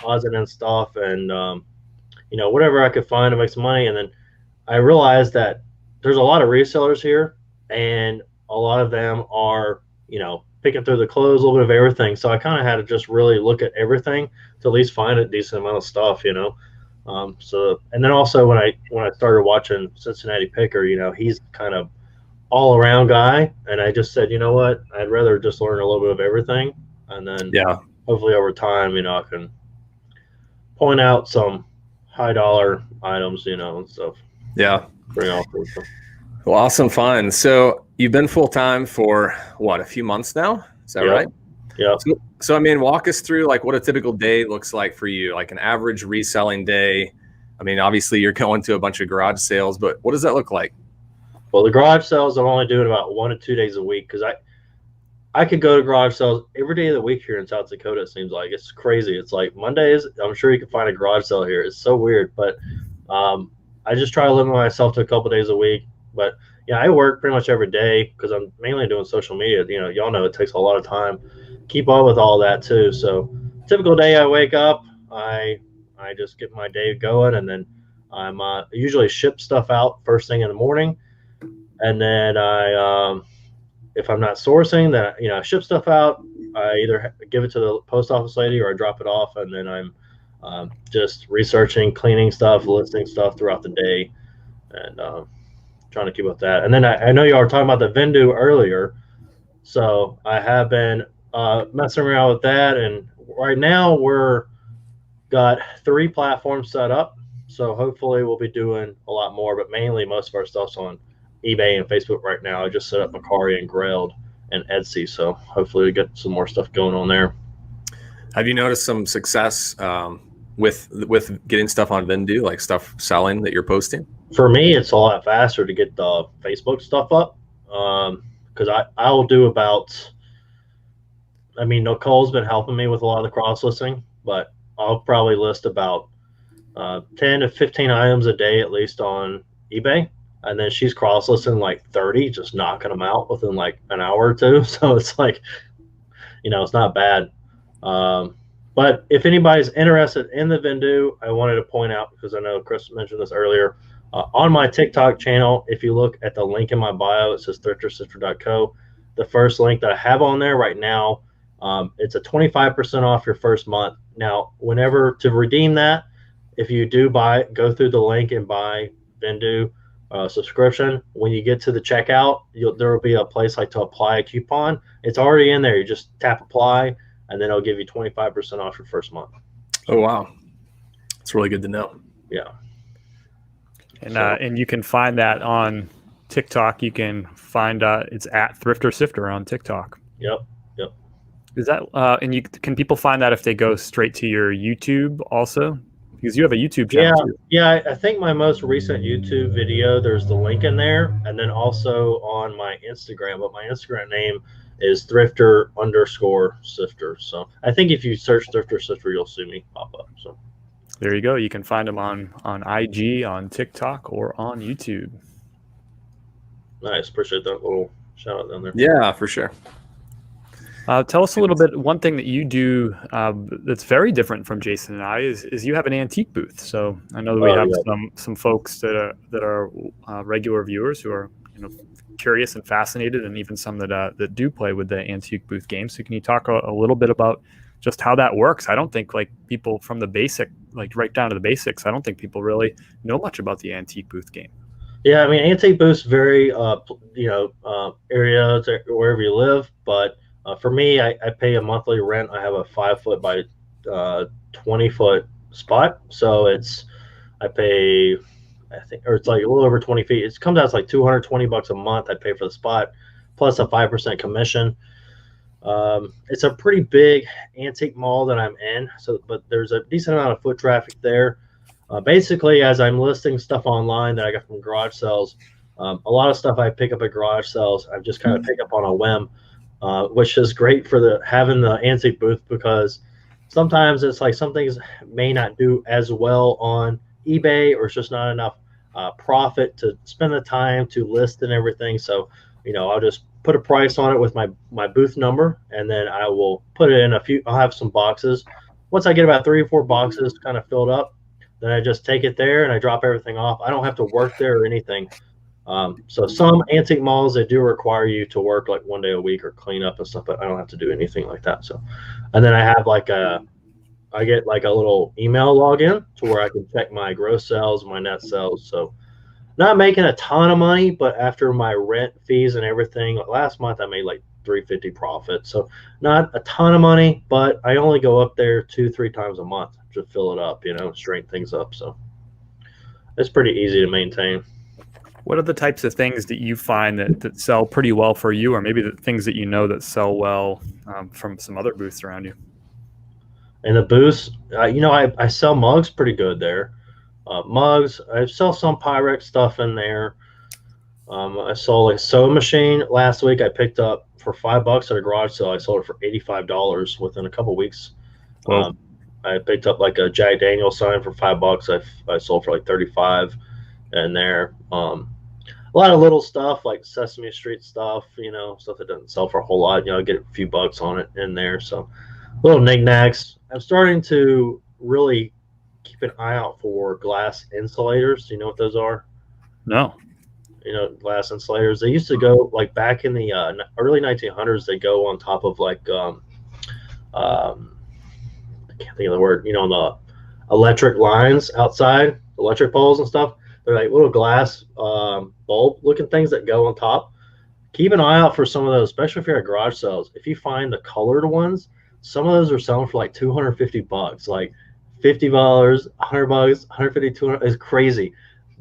odds and ends stuff, and whatever I could find to make some money, and then I realized that there's a lot of resellers here, and a lot of them are picking through the clothes, a little bit of everything. So I kind of had to just really look at everything to at least find a decent amount of stuff, So, and then also when I started watching Cincinnati Picker, he's kind of all around guy, and I just said, you know what, I'd rather just learn a little bit of everything, and then hopefully over time, I can point out some high dollar items, and stuff. Yeah. Bring off them. Well, awesome find. So you've been full time for a few months now? Is that right? Yeah. So I mean, walk us through like what a typical day looks like for you, like an average reselling day. I mean, obviously you're going to a bunch of garage sales, but what does that look like? Well, the garage sales I'm only doing about 1 to 2 days a week, because I could go to garage sales every day of the week here in South Dakota. It seems like it's crazy. It's like Mondays, I'm sure you can find a garage sale here. It's so weird, but I just try to limit myself to a couple days a week. But yeah, I work pretty much every day because I'm mainly doing social media. Y'all know it takes a lot of time. Keep up with all that too. So typical day, I wake up, I just get my day going, and then I'm usually ship stuff out first thing in the morning, and then I if I'm not sourcing, then I ship stuff out. I either give it to the post office lady or I drop it off, and then I'm just researching, cleaning stuff, listing stuff throughout the day, and trying to keep up with that. And then I know y'all were talking about the Vendo earlier, so I have been messing around with that, and right now we're got 3 platforms set up. So hopefully we'll be doing a lot more, but mainly most of our stuff's on eBay and Facebook right now. I just set up Macari and Grailed and Etsy, so hopefully we get some more stuff going on there. Have you noticed some success with getting stuff on Vendo, like stuff selling that you're posting? For me, it's a lot faster to get the Facebook stuff up because I'll do about. I mean, Nicole's been helping me with a lot of the cross listing, but I'll probably list about 10 to 15 items a day at least on eBay, and then she's cross listing like 30, just knocking them out within like an hour or two. So it's like, it's not bad. But if anybody's interested in the Vendo, I wanted to point out, because I know Chris mentioned this earlier, on my TikTok channel, if you look at the link in my bio, it says thriftersifter.co. The first link that I have on there right now, it's a 25% off your first month. Now, whenever to redeem that, if you do go through the link and buy Vendo subscription, when you get to the checkout, there will be a place like to apply a coupon. It's already in there. You just tap apply, and then it'll give you 25% off your first month. Oh, wow. It's really good to know. Yeah. And you can find that on TikTok. You can find it's at Thrifter Sifter on TikTok. Yep. Is that can people find that if they go straight to your YouTube also? Because you have a YouTube channel too. Yeah. I think my most recent YouTube video, there's the link in there, and then also on my Instagram. But my Instagram name is Thrifter_Sifter. So I think if you search Thrifter Sifter, you'll see me pop up. So there you go. You can find them on IG, on TikTok, or on YouTube. Nice. Appreciate that little shout out down there. Yeah, for sure. Tell us a little bit. One thing that you do that's very different from Jason and I is you have an antique booth. So I know that we have some folks that are regular viewers who are curious and fascinated, and even some that do play with the antique booth game. So can you talk a little bit about just how that works? I don't think people from the basic, right down to the basics, I don't think people really know much about the antique booth game. Yeah, I mean, antique booths vary, area to wherever you live, but for me, I pay a monthly rent. I have a 5-foot by 20-foot spot, so I pay, I think, or it's like a little over 20 feet. It comes out to like $220 a month. I pay for the spot, plus a 5% commission. It's a pretty big antique mall that I'm in, but there's a decent amount of foot traffic there. Basically, as I'm listing stuff online that I got from garage sales, a lot of stuff I pick up at garage sales, I just kind of pick up on a whim. Which is great for having the antique booth, because sometimes it's like some things may not do as well on eBay, or it's just not enough profit to spend the time to list and everything. So, I'll just put a price on it with my booth number, and then I will put it in I'll have some boxes. Once I get about 3 or 4 boxes kind of filled up, then I just take it there and I drop everything off. I don't have to work there or anything. So some antique malls, they do require you to work like 1 day a week or clean up and stuff, but I don't have to do anything like that. So, and then I have I get like a little email login to where I can check my gross sales, my net sales. So not making a ton of money, but after my rent fees and everything, last month I made like $350 profit. So not a ton of money, but I only go up there 2-3 times a month to fill it up, straighten things up. So it's pretty easy to maintain. What are the types of things that you find that sell pretty well for you, or maybe the things that that sell well from some other booths around you? In the booths, I sell mugs pretty good there. Mugs, I sell some Pyrex stuff in there. I sold a sewing machine last week. I picked up for $5 at a garage sale. I sold it for $85 within a couple weeks. I picked up like a Jack Daniel sign for $5. I sold for like $35 in there. A lot of little stuff like Sesame Street stuff, stuff that doesn't sell for a whole lot. I get a few bucks on it in there. So little knickknacks. I'm starting to really keep an eye out for glass insulators. Do you know what those are? No. glass insulators. They used to go like back in the early 1900s. They go on top of like I can't think of the word. On the electric lines outside, electric poles and stuff. They're like little glass bulb looking things that go on top. Keep an eye out for some of those, especially if you're at garage sales. If you find the colored ones, some of those are selling for like $250, like $50, $100, $150, $200. It's crazy.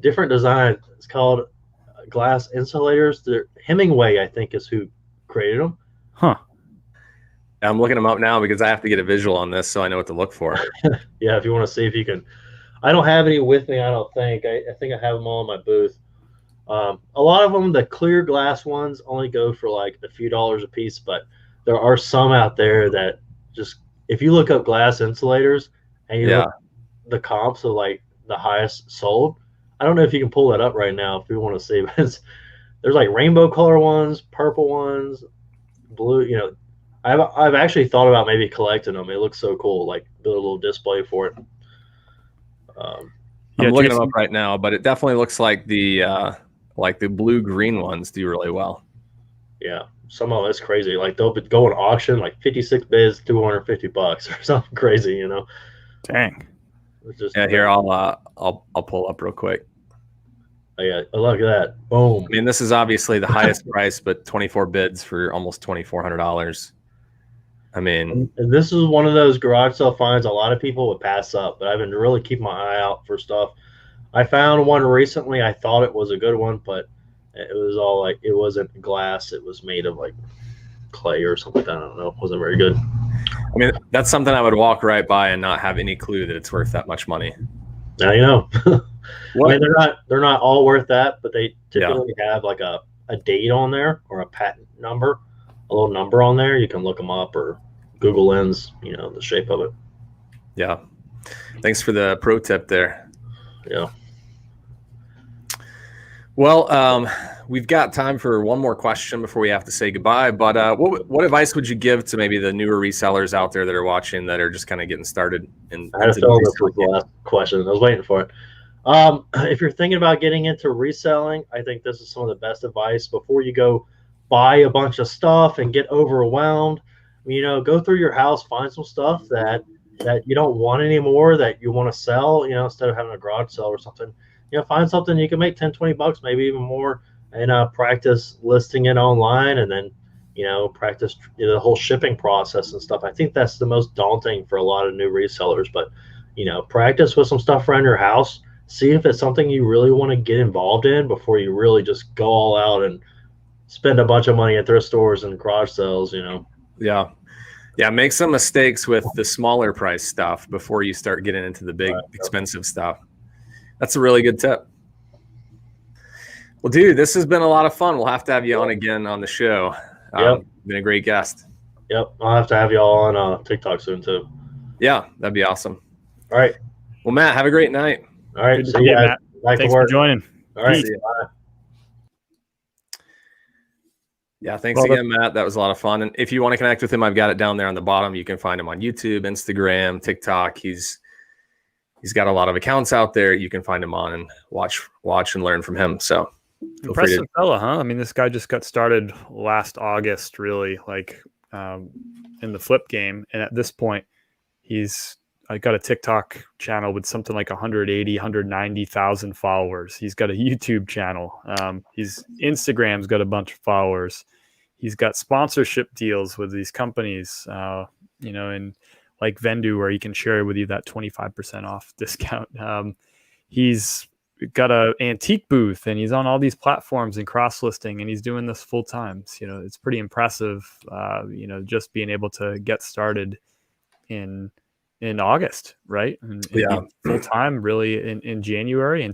Different design. It's called glass insulators. They're Hemingway, I think, is who created them. Huh. I'm looking them up now because I have to get a visual on this so I know what to look for. Yeah, if you want to see if you can. I don't have any with me, I don't think. I think I have them all in my booth. A lot of them, the clear glass ones, only go for like a few dollars a piece, but there are some out there that just, if you look up glass insulators and you look at the comps of like the highest sold, I don't know if you can pull that up right now if you want to see, but there's like rainbow color ones, purple ones, blue. I've actually thought about maybe collecting them. It looks so cool, like build a little display for it. I'm looking them up right now, but it definitely looks like the blue green ones do really well. Yeah, some of it's crazy. Like they'll go on auction, like 56 bids, $250 or something crazy. Dang. Here I'll pull up real quick. Oh, yeah, look at that. Boom. I mean, this is obviously the highest price, but 24 bids for almost $2,400. I mean, and this is one of those garage sale finds a lot of people would pass up, but I've been really keeping my eye out for stuff. I found one recently. I thought it was a good one, but it was all like, it wasn't glass. It was made of like clay or something. I don't know. It wasn't very good. I mean, that's something I would walk right by and not have any clue that it's worth that much money. Now you know. I mean, they're not all worth that, but they typically have like a date on there or a patent number, a little number on there. You can look them up or Google Lens, the shape of it. Yeah. Thanks for the pro tip there. Yeah. Well, we've got time for one more question before we have to say goodbye. But what advice would you give to maybe the newer resellers out there that are watching that are just kind of getting started? I had to fill this was the last question. I was waiting for it. If you're thinking about getting into reselling, I think this is some of the best advice before you go buy a bunch of stuff and get overwhelmed. Go through your house, find some stuff that you don't want anymore that you want to sell, instead of having a garage sale or something. Find something you can make $10-20, maybe even more, and practice listing it online, and then practice the whole shipping process and stuff. I think that's the most daunting for a lot of new resellers, but practice with some stuff around your house. See if it's something you really want to get involved in before you really just go all out and spend a bunch of money at thrift stores and garage sales. Yeah, make some mistakes with the smaller price stuff before you start getting into the big expensive stuff. That's a really good tip. Well, dude, this has been a lot of fun. We'll have to have you on again on the show. Been a great guest. Yep. I'll have to have you all on TikTok soon too. Yeah, that'd be awesome. All right. Well, Matt, have a great night. All right. See you, Matt. Thanks for joining. All right. See you. Bye. Yeah, thanks again, Matt. That was a lot of fun. And if you want to connect with him, I've got it down there on the bottom. You can find him on YouTube, Instagram, TikTok. He's got a lot of accounts out there you can find him on and watch and learn from him. So impressive fella, huh? I mean, this guy just got started last August, really, like in the flip game. And at this point, I got a TikTok channel with something like 180, 190,000 followers. He's got a YouTube channel. His Instagram's got a bunch of followers. He's got sponsorship deals with these companies, and like Vendo, where he can share with you that 25% off discount. He's got an antique booth, and he's on all these platforms and cross-listing, and he's doing this full time. So, it's pretty impressive, just being able to get started in August, right? And full time really in January, and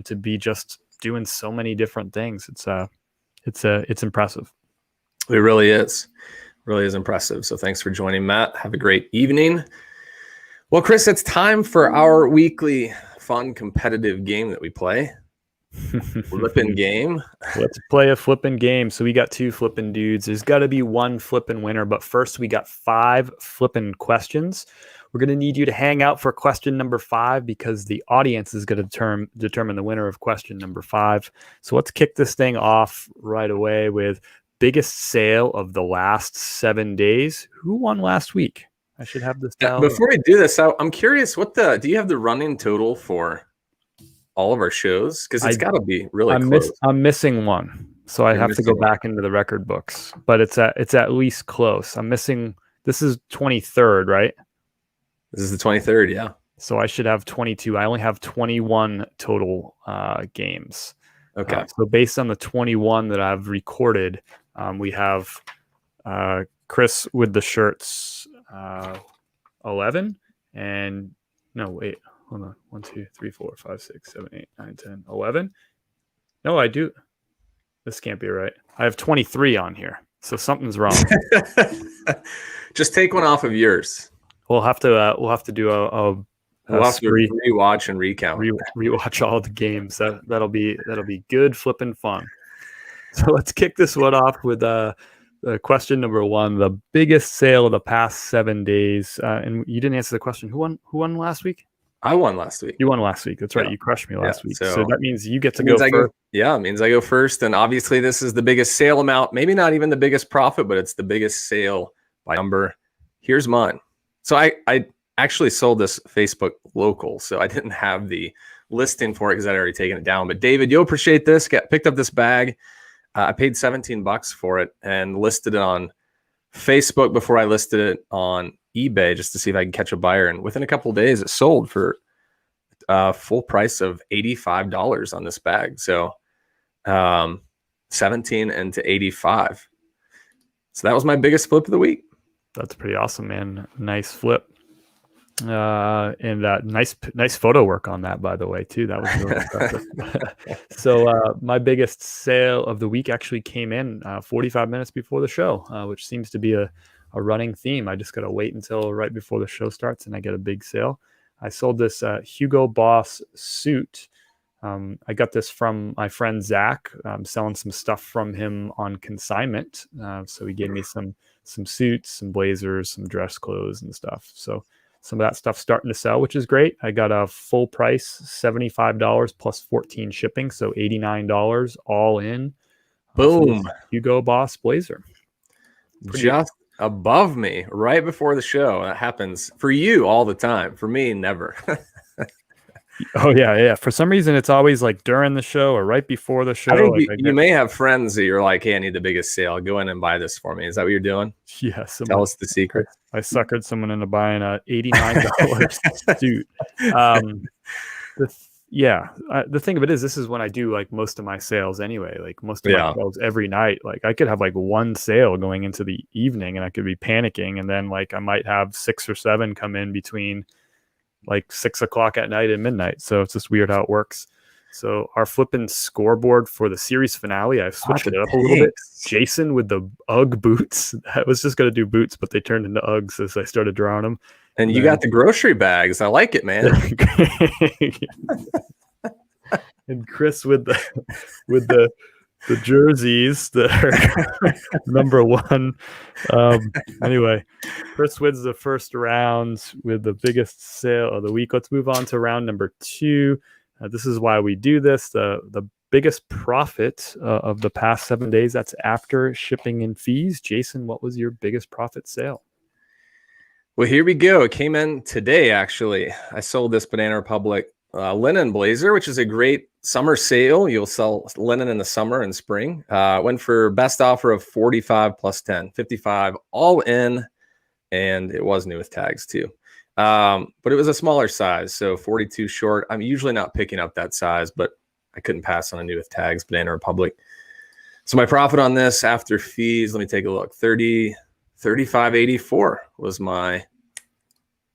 to be just doing so many different things. It's impressive. It really is. Really is impressive. So thanks for joining, Matt. Have a great evening. Well, Chris, it's time for our weekly fun competitive game that we play. Flippin' game. Let's play a flippin' game. So we got 2 flippin' dudes. There's got to be one flippin' winner, but first we got 5 flippin' questions. We're We're going to need you to hang out for question number 5 because the audience is going to determine the winner of question number 5. So let's kick this thing off right away with biggest sale of the last 7 days. Who won last week? I should have this down. Before we do this, I'm curious, do you have the running total for all of our shows? Because it's got to be really close. I'm missing one, so I have to go back into the record books. But it's at least close. I'm missing. This is 23rd, right? This is the 23rd, yeah. So I should have 22. I only have 21 total games. Okay. So based on the 21 that I've recorded, we have Chris with the shirts 11, and no, wait, hold on. 1, 2, 3, 4, 5, 6, 7, 8, 9, 10, 11. No, I do. This can't be right. I have 23 on here, so something's wrong. Just take one off of yours. We'll have to do a we'll have to rewatch and recount. Rewatch all the games. That'll be good flipping fun. So let's kick this one off with question number 1. The biggest sale of the past 7 days. And you didn't answer the question. Who won last week? I won last week. You won last week. That's right. You crushed me last week. So that means you get to go first. It means I go first. And obviously this is the biggest sale amount. Maybe not even the biggest profit, but it's the biggest sale by number. Here's mine. So I actually sold this Facebook local, so I didn't have the listing for it because I'd already taken it down. But David, you'll appreciate this. Picked up this bag. I paid $17 for it and listed it on Facebook before I listed it on eBay just to see if I can catch a buyer. And within a couple of days, it sold for full price of $85 on this bag. So 17 into 85. So that was my biggest flip of the week. That's pretty awesome, man. Nice flip. And nice photo work on that, by the way, too. That was really impressive. So my biggest sale of the week actually came in 45 minutes before the show, which seems to be a running theme. I just got to wait until right before the show starts and I get a big sale. I sold this Hugo Boss suit. I got this from my friend Zach. I'm selling some stuff from him on consignment. So he gave me some suits, some blazers, some dress clothes and stuff. So some of that stuff starting to sell, which is great. I got a full price, $75 plus 14 shipping. So $89 all in. Boom. Hugo Boss blazer. Just above me right before the show. That happens for you all the time. For me, never. Oh yeah. For some reason, it's always like during the show or right before the show. I think you may have friends that you're like, "Hey, I need the biggest sale. Go in and buy this for me." Is that what you're doing? Yeah. Tell us the secret. I suckered someone into buying a $89 suit. The thing of it is, this is when I do like most of my sales anyway. Like most of my sales every night. Like I could have like one sale going into the evening, and I could be panicking, and then like I might have 6 or 7 come in between like 6 o'clock at night and midnight. So it's just weird how it works. So our Flippin scoreboard for the series finale, I switched it up a little bit. Jason with the UGG boots. I was just going to do boots, but they turned into Uggs as I started drawing them. And you got the grocery bags. I like it, man. And Chris with the jerseys that are number 1. Anyway, Chris wins the first round with the biggest sale of the week. Let's move on to round number 2. This is why we do this. The biggest profit of the past 7 days, that's after shipping and fees. Jason, what was your biggest profit sale? Well, here we go. It came in today, actually. I sold this Banana Republic linen blazer, which is a great summer sale. You'll sell linen in the summer and spring. Went for best offer of 45 plus 10, 55 all in. And it was new with tags too. But it was a smaller size. So 42 short. I'm usually not picking up that size, but I couldn't pass on a new with tags, Banana Republic. So my profit on this after fees, let me take a look. 35.84 was my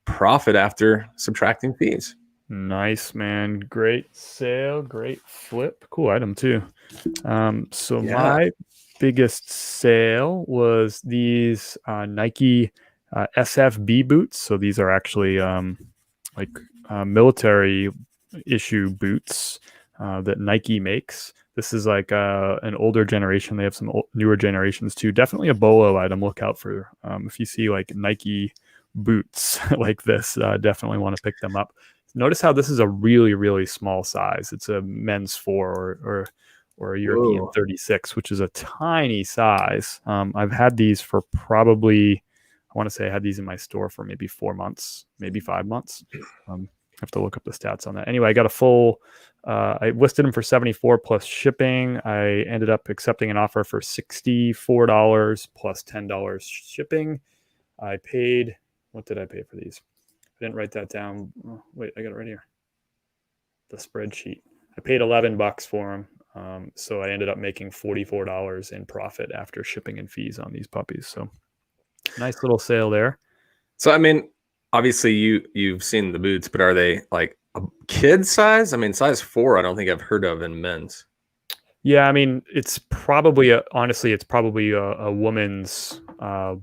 profit after subtracting fees. Nice, man. Great sale. Great flip. Cool item too. My biggest sale was these Nike SFB boots. So these are actually military issue boots that Nike makes. This is like an older generation. They have some newer generations too. Definitely a bolo item. Look out for if you see like Nike boots like this, definitely want to pick them up. Notice how this is a really, really small size. It's a men's 4 or a European 36, which is a tiny size. I've had these for probably, I want to say I had these in my store for maybe 4 months, maybe 5 months. I have to look up the stats on that. Anyway, I got a full, I listed them for 74 plus shipping. I ended up accepting an offer for $64 plus $10 shipping. I paid, what did I pay for these? I didn't write that down. Oh, wait, I got it right here. The spreadsheet. I paid $11 for them. So I ended up making $44 in profit after shipping and fees on these puppies. So nice little sale there. So, I mean, obviously you've seen the boots, but are they like a kid size? I mean, size 4, I don't think I've heard of in men's. Yeah, I mean, it's probably honestly, it's probably a woman's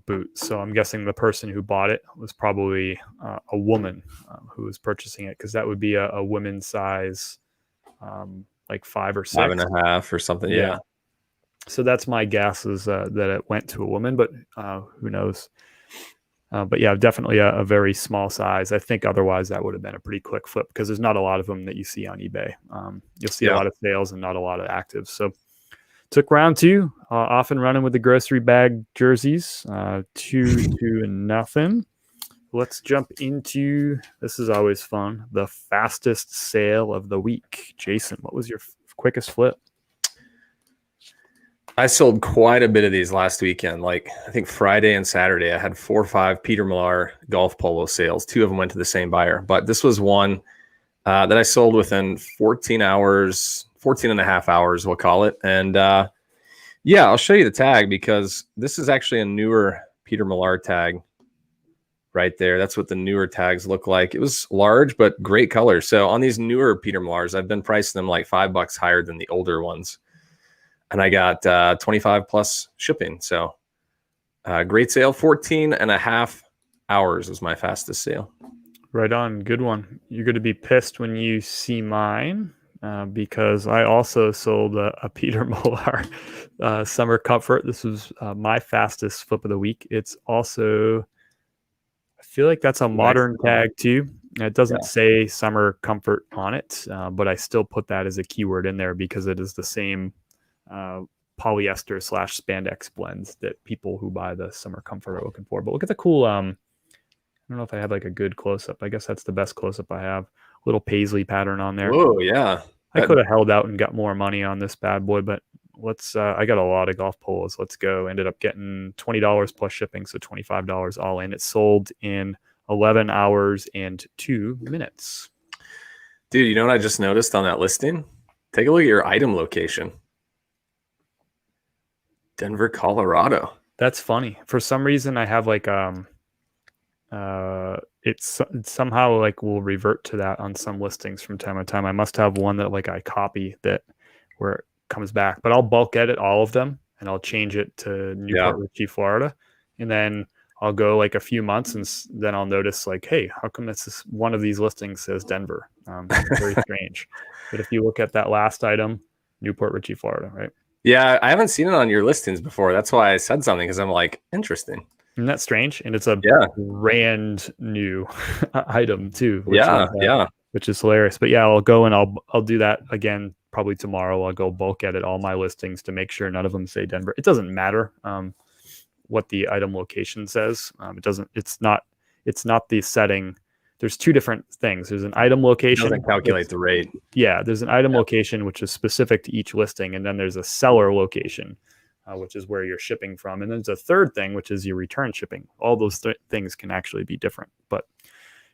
boot. So I'm guessing the person who bought it was probably a woman who was purchasing it, because that would be a women's size, like 5 or 6, 5.5 or something. Yeah. So that's my guess, is that it went to a woman, but who knows? But yeah, definitely a very small size. I think otherwise that would have been a pretty quick flip, because there's not a lot of them that you see on eBay. You'll see a lot of sales and not a lot of actives. So took round 2, off and running with the grocery bag jerseys, 2-0. Let's jump into, this is always fun, the fastest sale of the week. Jason, what was your quickest flip? I sold quite a bit of these last weekend. Like, I think Friday and Saturday, I had 4 or 5 Peter Millar golf polo sales. 2 of them went to the same buyer, but this was one that I sold within 14 hours, 14 and a half hours, we'll call it. And yeah, I'll show you the tag, because this is actually a newer Peter Millar tag right there. That's what the newer tags look like. It was large, but great color. So on these newer Peter Millars, I've been pricing them like $5 higher than the older ones. And I got 25 plus shipping. So great sale. 14 and a half hours was my fastest sale. Right on. Good one. You're going to be pissed when you see mine, because I also sold a Peter Millar Summer Comfort. This was my fastest flip of the week. It's also, I feel like that's a modern tag too. It doesn't say Summer Comfort on it, but I still put that as a keyword in there because it is the same polyester / spandex blends that people who buy the Summer Comfort are looking for. But look at the cool, I don't know if I have like a good close-up. I guess that's the best close-up I have. Little paisley pattern on there. Whoa, yeah. I could have held out and got more money on this bad boy, but let's, I got a lot of golf polos. Let's go. Ended up getting $20 plus shipping, so $25 all in. It sold in 11 hours and 2 minutes. Dude, you know what I just noticed on that listing? Take a look at your item location. Denver, Colorado. That's funny. For some reason, I have like it's somehow like will revert to that on some listings from time to time. I must have one that like I copy that where it comes back, but I'll bulk edit all of them and I'll change it to Newport Richey, Florida, and then I'll go like a few months and then I'll notice like, hey, how come this one of these listings says Denver? Very strange. But if you look at that last item, Newport Richey, Florida, right? Yeah, I haven't seen it on your listings before. That's why I said something, because I'm like, interesting. Isn't that strange? And it's a brand new item too. Which is hilarious. But yeah, I'll go and I'll do that again probably tomorrow. I'll go bulk edit all my listings to make sure none of them say Denver. It doesn't matter what the item location says. It's not the setting. There's 2 different things. There's an item location. It doesn't calculate the rate. Yeah, there's an item location, which is specific to each listing. And then there's a seller location, which is where you're shipping from. And then there's a third thing, which is your return shipping. All those things can actually be different. But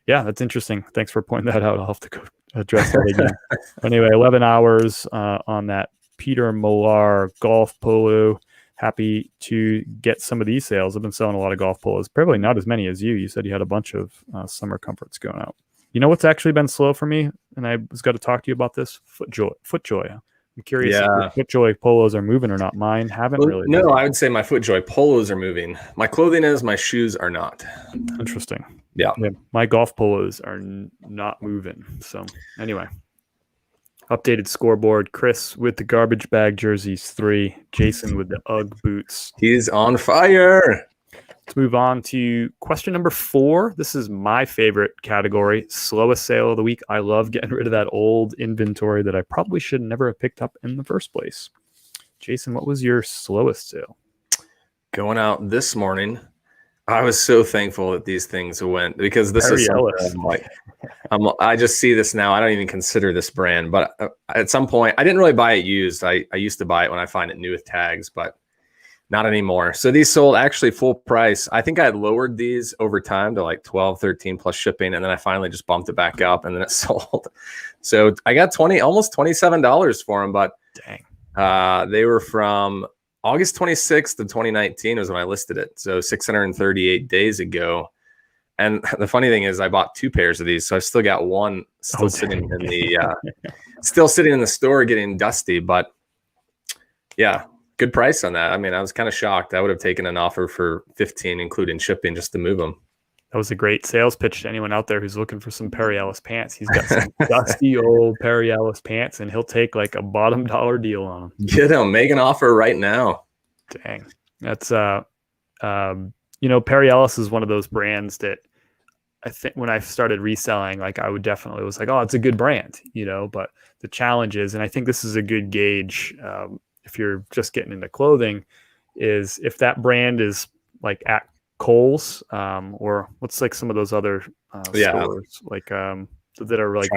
yeah, that's interesting. Thanks for pointing that out. I'll have to go address that again. Anyway, 11 hours on that Peter Millar golf polo. Happy to get some of these sales. I've been selling a lot of golf polos, probably not as many as you. You said you had a bunch of Summer Comforts going out. You know what's actually been slow for me? And I was going to talk to you about this. FootJoy. I'm curious if FootJoy polos are moving or not. Mine haven't really. No, I would say my FootJoy polos are moving. My clothing is, my shoes are not. Interesting. Yeah. My golf polos are not moving. So anyway. Updated scoreboard. Chris with the garbage bag jerseys 3. Jason with the UGG boots. He's on fire. It's let's move on to question number 4. This is my favorite category, slowest sale of the week. I love getting rid of that old inventory that I probably should never have picked up in the first place. Jason, what was your slowest sale? Going out this morning, I was so thankful that these things went, because this is something I just see this now. I don't even consider this brand, but at some point, I didn't really buy it used. I used to buy it when I find it new with tags, but not anymore. So these sold actually full price. I think I had lowered these over time to like 12, 13 plus shipping. And then I finally just bumped it back up and then it sold. So I got almost $27 for them, but dang, they were from August 26th of 2019 was when I listed it. So 638 days ago. And the funny thing is I bought 2 pairs of these. So I still got one sitting in the, still sitting in the store getting dusty, but yeah, good price on that. I mean, I was kind of shocked. I would have taken an offer for 15, including shipping, just to move them. That was a great sales pitch to anyone out there who's looking for some Perry Ellis pants. He's got some dusty old Perry Ellis pants, and he'll take like a bottom dollar deal on them. Get him. Make an offer right now. Dang. That's, Perry Ellis is one of those brands that I think when I started reselling, like I would definitely was like, oh, it's a good brand, but the challenge is, and I think this is a good gauge if you're just getting into clothing, is if that brand is like at Kohl's or what's like some of those other stores like that are like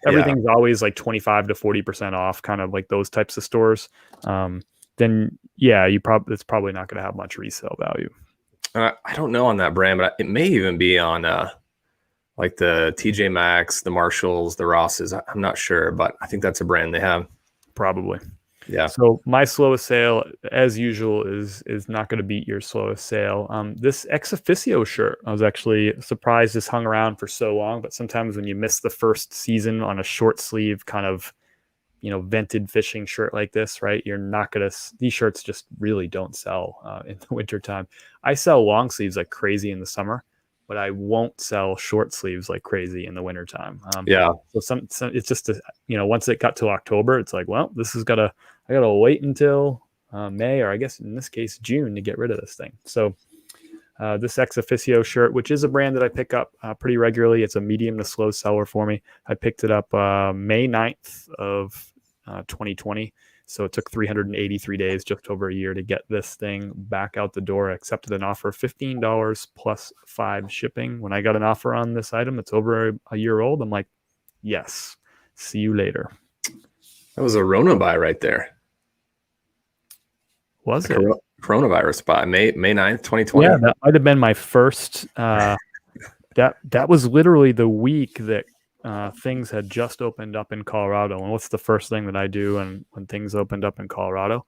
everything's always like 25 to 40% off, kind of like those types of stores. Then it's probably not going to have much resale value. I don't know on that brand, but it may even be on like the TJ Maxx, the Marshalls, the Rosses. I'm not sure, but I think that's a brand they have. Probably. Yeah. So my slowest sale, as usual, is not going to beat your slowest sale. This ex officio shirt, I was actually surprised this hung around for so long. But sometimes when you miss the first season on a short sleeve kind of, vented fishing shirt like this, right? You're not going to. These shirts just really don't sell in the wintertime. I sell long sleeves like crazy in the summer, but I won't sell short sleeves like crazy in the wintertime. So it's just once it got to October, it's like, well, I gotta wait until May, or I guess in this case June, to get rid of this thing. So this ex officio shirt, which is a brand that I pick up pretty regularly, it's a medium to slow seller for me. I picked it up May 9th of 2020. So it took 383 days, just over a year, to get this thing back out the door. I accepted an offer of $15 plus 5 shipping. When I got an offer on this item that's over a year old, I'm like, yes, see you later. That was a Rona buy right there. Was it? Coronavirus buy, May 9th, 2020. Yeah, that might have been my first. That was literally the week that things had just opened up in Colorado. And what's the first thing that I do when things opened up in Colorado?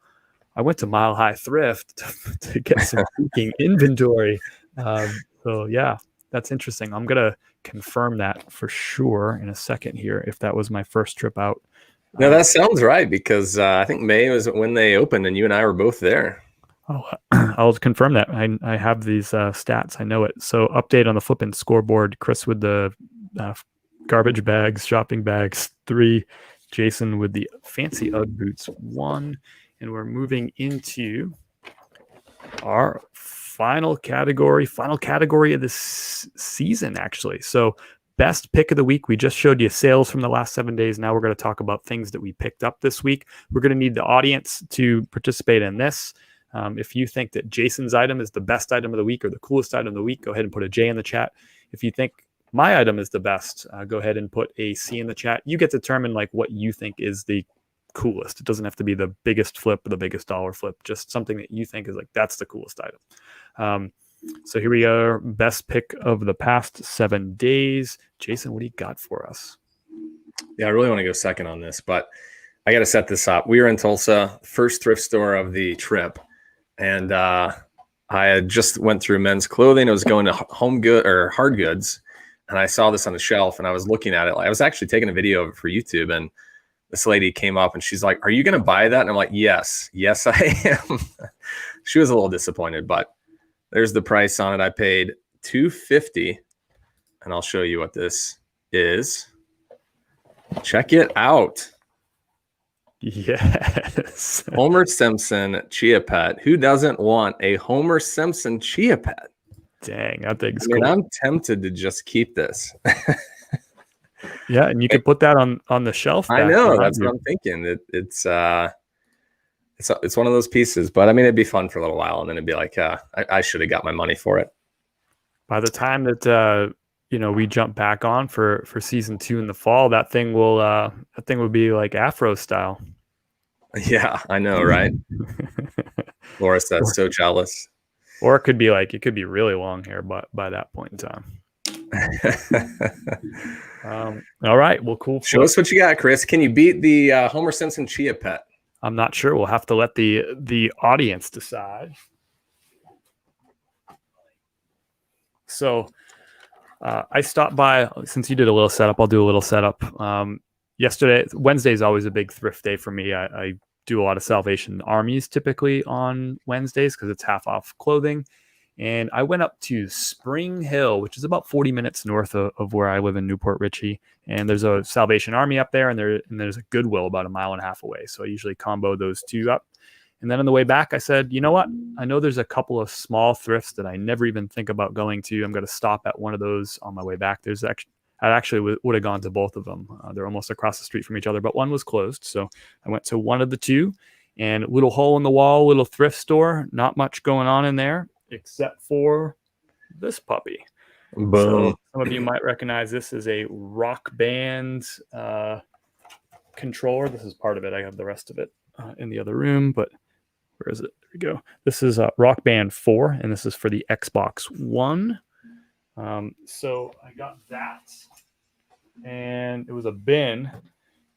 I went to Mile High Thrift to get some freaking inventory. So yeah, that's interesting. I'm gonna confirm that for sure in a second here, if that was my first trip out. No, that sounds right, because I think May was when they opened, and you and I were both there. Oh, I'll confirm that. I have these stats. I know it. So update on the Flippin scoreboard. Chris with the garbage bags, shopping bags, 3. Jason with the fancy UGG boots, 1. And we're moving into our final category of this season, actually. So best pick of the week. We just showed you sales from the last 7 days. Now we're going to talk about things that we picked up this week. We're going to need the audience to participate in this. If you think that Jason's item is the best item of the week or the coolest item of the week, go ahead and put a J in the chat. If you think my item is the best, go ahead and put a C in the chat. You get to determine like what you think is the coolest. It doesn't have to be the biggest flip or the biggest dollar flip, just something that you think is like, that's the coolest item. So here we are, best pick of the past 7 days. Jason, what do you got for us? Yeah, I really want to go second on this, but I got to set this up. We were in Tulsa, first thrift store of the trip. And I had just went through men's clothing. I was going to home good or hard goods. And I saw this on the shelf and I was looking at it. I was actually taking a video of it for YouTube. And this lady came up and she's like, "Are you going to buy that?" And I'm like, yes, I am. She was a little disappointed, but there's the price on it. I paid $250, and I'll show you what this is. Check it out. Yes. Homer Simpson Chia Pet. Who doesn't want a Homer Simpson Chia Pet? Dang, that thing's I mean, cool. I'm tempted to just keep this. Yeah, and you could put that on the shelf. I know, that's what I'm thinking. It's one of those pieces, but I mean, it'd be fun for a little while, and then it'd be like, I should have got my money for it. By the time that we jump back on for season 2 in the fall, that thing will be like Afro style. Yeah, I know, right? Laura says, so jealous. Or it could be really long hair by that point in time. All right, well, cool. Show us what you got, Chris. Can you beat the Homer Simpson Chia Pet? I'm not sure. We'll have to let the audience decide. So I stopped by, since you did a little setup, I'll do a little setup. Wednesday is always a big thrift day for me. I do a lot of Salvation Armies typically on Wednesdays because it's half off clothing. And I went up to Spring Hill, which is about 40 minutes north of where I live in Newport Richey. And there's a Salvation Army up there, and there's a Goodwill about a mile and a half away. So I usually combo those two up. And then on the way back, I said, you know what? I know there's a couple of small thrifts that I never even think about going to. I'm going to stop at one of those on my way back. I actually would have gone to both of them. They're almost across the street from each other, but one was closed. So I went to one of the two, and little hole in the wall, little thrift store. Not much going on in there except for this puppy. Boom. So some of you might recognize this as a Rock Band controller. This is part of it. I have the rest of it in the other room, but where is it? There we go. This is Rock Band 4, and this is for the Xbox One. So I got that, and it was a bin,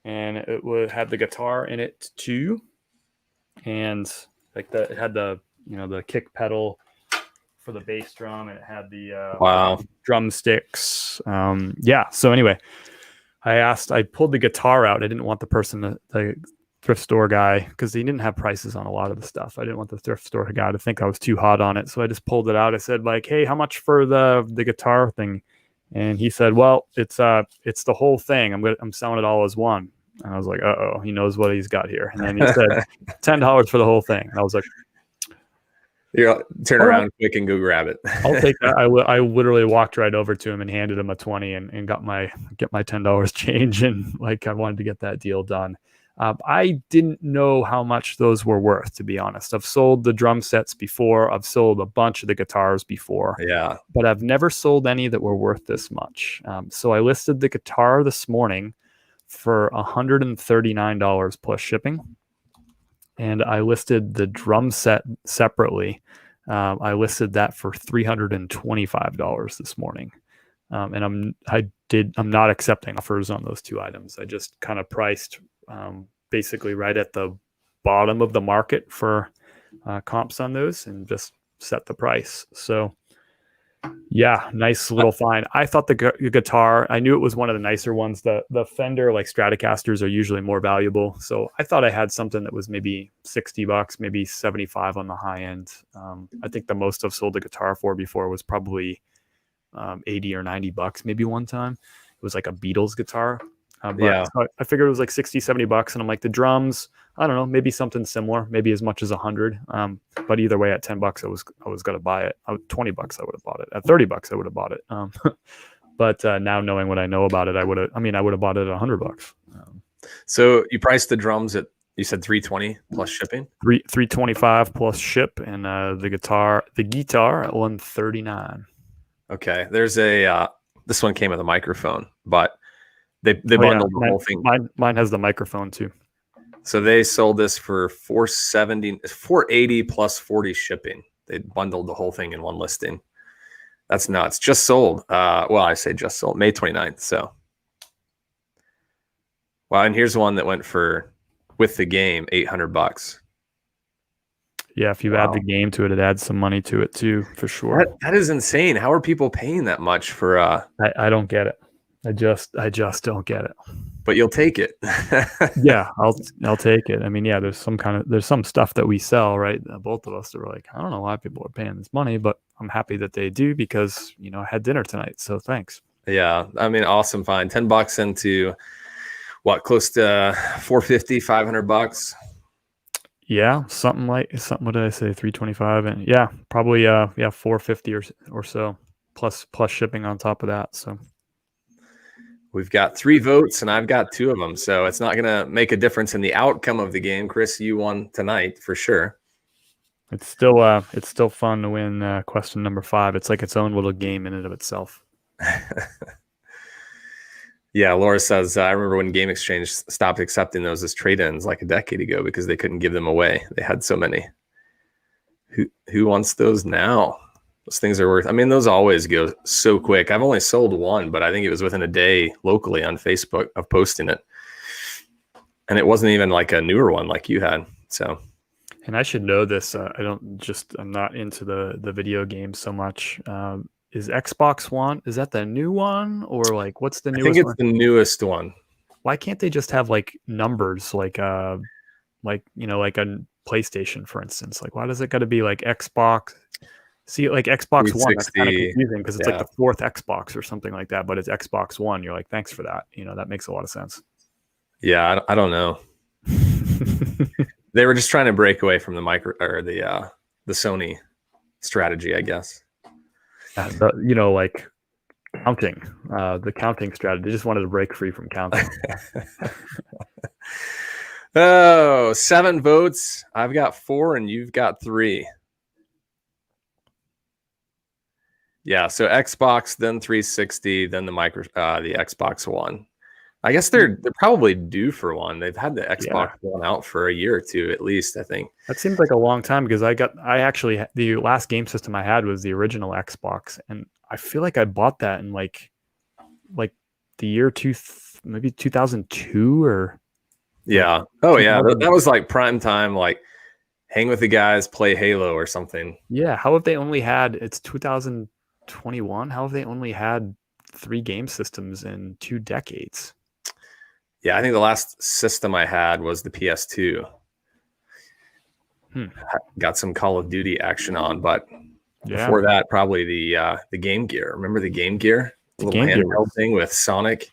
and it had the guitar in it too, and it had the the kick pedal for the bass drum, and it had the drumsticks. So anyway, I pulled the guitar out. I didn't want the thrift store guy, because he didn't have prices on a lot of the stuff. I didn't want the thrift store guy to think I was too hot on it. So I just pulled it out. I said, like, hey, how much for the guitar thing? And he said, well, it's the whole thing. I'm selling it all as one. And I was like, uh-oh, he knows what he's got here. And then he said $10 for the whole thing. And I was like, turn around quick and go grab it. I'll take that. I literally walked right over to him and handed him a 20 and got my $10 change. And I wanted to get that deal done. I didn't know how much those were worth, to be honest. I've sold the drum sets before. I've sold a bunch of the guitars before. Yeah. But I've never sold any that were worth this much. So I listed the guitar this morning for $139 plus shipping. And I listed the drum set separately. I listed that for $325 this morning. And I'm not accepting offers on those two items. I just kind of priced basically right at the bottom of the market for comps on those, and just set the price. So yeah, nice little find. I thought the guitar, I knew it was one of the nicer ones. The Fender Stratocasters are usually more valuable. So I thought I had something that was maybe $60, maybe $75 on the high end. I think the most I've sold a guitar for before was probably $80 or $90 maybe one time. It was like a Beatles guitar. So I figured it was like $60, $70, and I'm like, the drums, I don't know, maybe something similar, maybe as much as $100. But either way, at $10, I was gonna buy it. At $20, I would have bought it. At $30, I would have bought it. But now knowing what I know about it, I would have bought it at $100. So you priced the drums at, you said $320 plus shipping? $325 plus ship, and the guitar at $139. Okay, there's this one came with a microphone, but they bundled the whole thing. Mine has the microphone too. So they sold this for $480 plus 40 shipping. They bundled the whole thing in one listing. That's nuts. Just sold. I say just sold May 29th. So, wow. And here's one that went for, with the game, $800. Yeah, if you add the game to it, it adds some money to it too, for sure. That is insane. How are people paying that much for? I don't get it. I just don't get it. But you'll take it. Yeah, I'll take it. I mean, yeah, there's some stuff that we sell, right? Both of us that were like, I don't know why people are paying this money, but I'm happy that they do, because I had dinner tonight. So thanks. Yeah, I mean, awesome find. $10 into what, close to $450, $500. Yeah, something. What did I say? 325, and yeah, probably 450 or so, plus shipping on top of that. So We've got 3 votes, and I've got 2 of them. So it's not going to make a difference in the outcome of the game. Chris, you won tonight for sure. it's still fun to win question number 5. It's like its own little game in and of itself. Yeah, Laura says, I remember when Game Exchange stopped accepting those as trade-ins like a decade ago because they couldn't give them away. They had so many. Who wants those now? Those things are worth, I mean, those always go so quick. I've only sold one, but I think it was within a day locally on Facebook of posting it. And it wasn't even like a newer one like you had. So, and I should know this. I'm not into the video games so much. Is Xbox One, is that the new one, or like what's the newest one? I think it's the newest one. Why can't they just have like numbers like a PlayStation, for instance? Like, why does it got to be like Xbox? See, like Xbox One, that's kind of confusing because it's like the 4th Xbox or something like that, but it's Xbox One. You're like, thanks for that. That makes a lot of sense. Yeah, I don't know. They were just trying to break away from the Sony strategy, I guess. Like counting, the counting strategy. They just wanted to break free from counting. Oh, 7 votes. I've got 4 and you've got 3. Yeah, so Xbox, then 360, then the Xbox One. I guess they're probably due for one. They've had the Xbox One out for a year or 2 at least, I think. That seems like a long time because the last game system I had was the original Xbox, and I feel like I bought that in like the year maybe 2002 or. Yeah. Oh yeah, that was like prime time, like hang with the guys, play Halo or something. Yeah. How have they only had? It's 2021. How have they only had 3 game systems in 2 decades? Yeah, I think the last system I had was the PS2. Got some Call of Duty action on, but before that, probably the Game Gear. Remember the Game Gear? The little handheld thing with Sonic.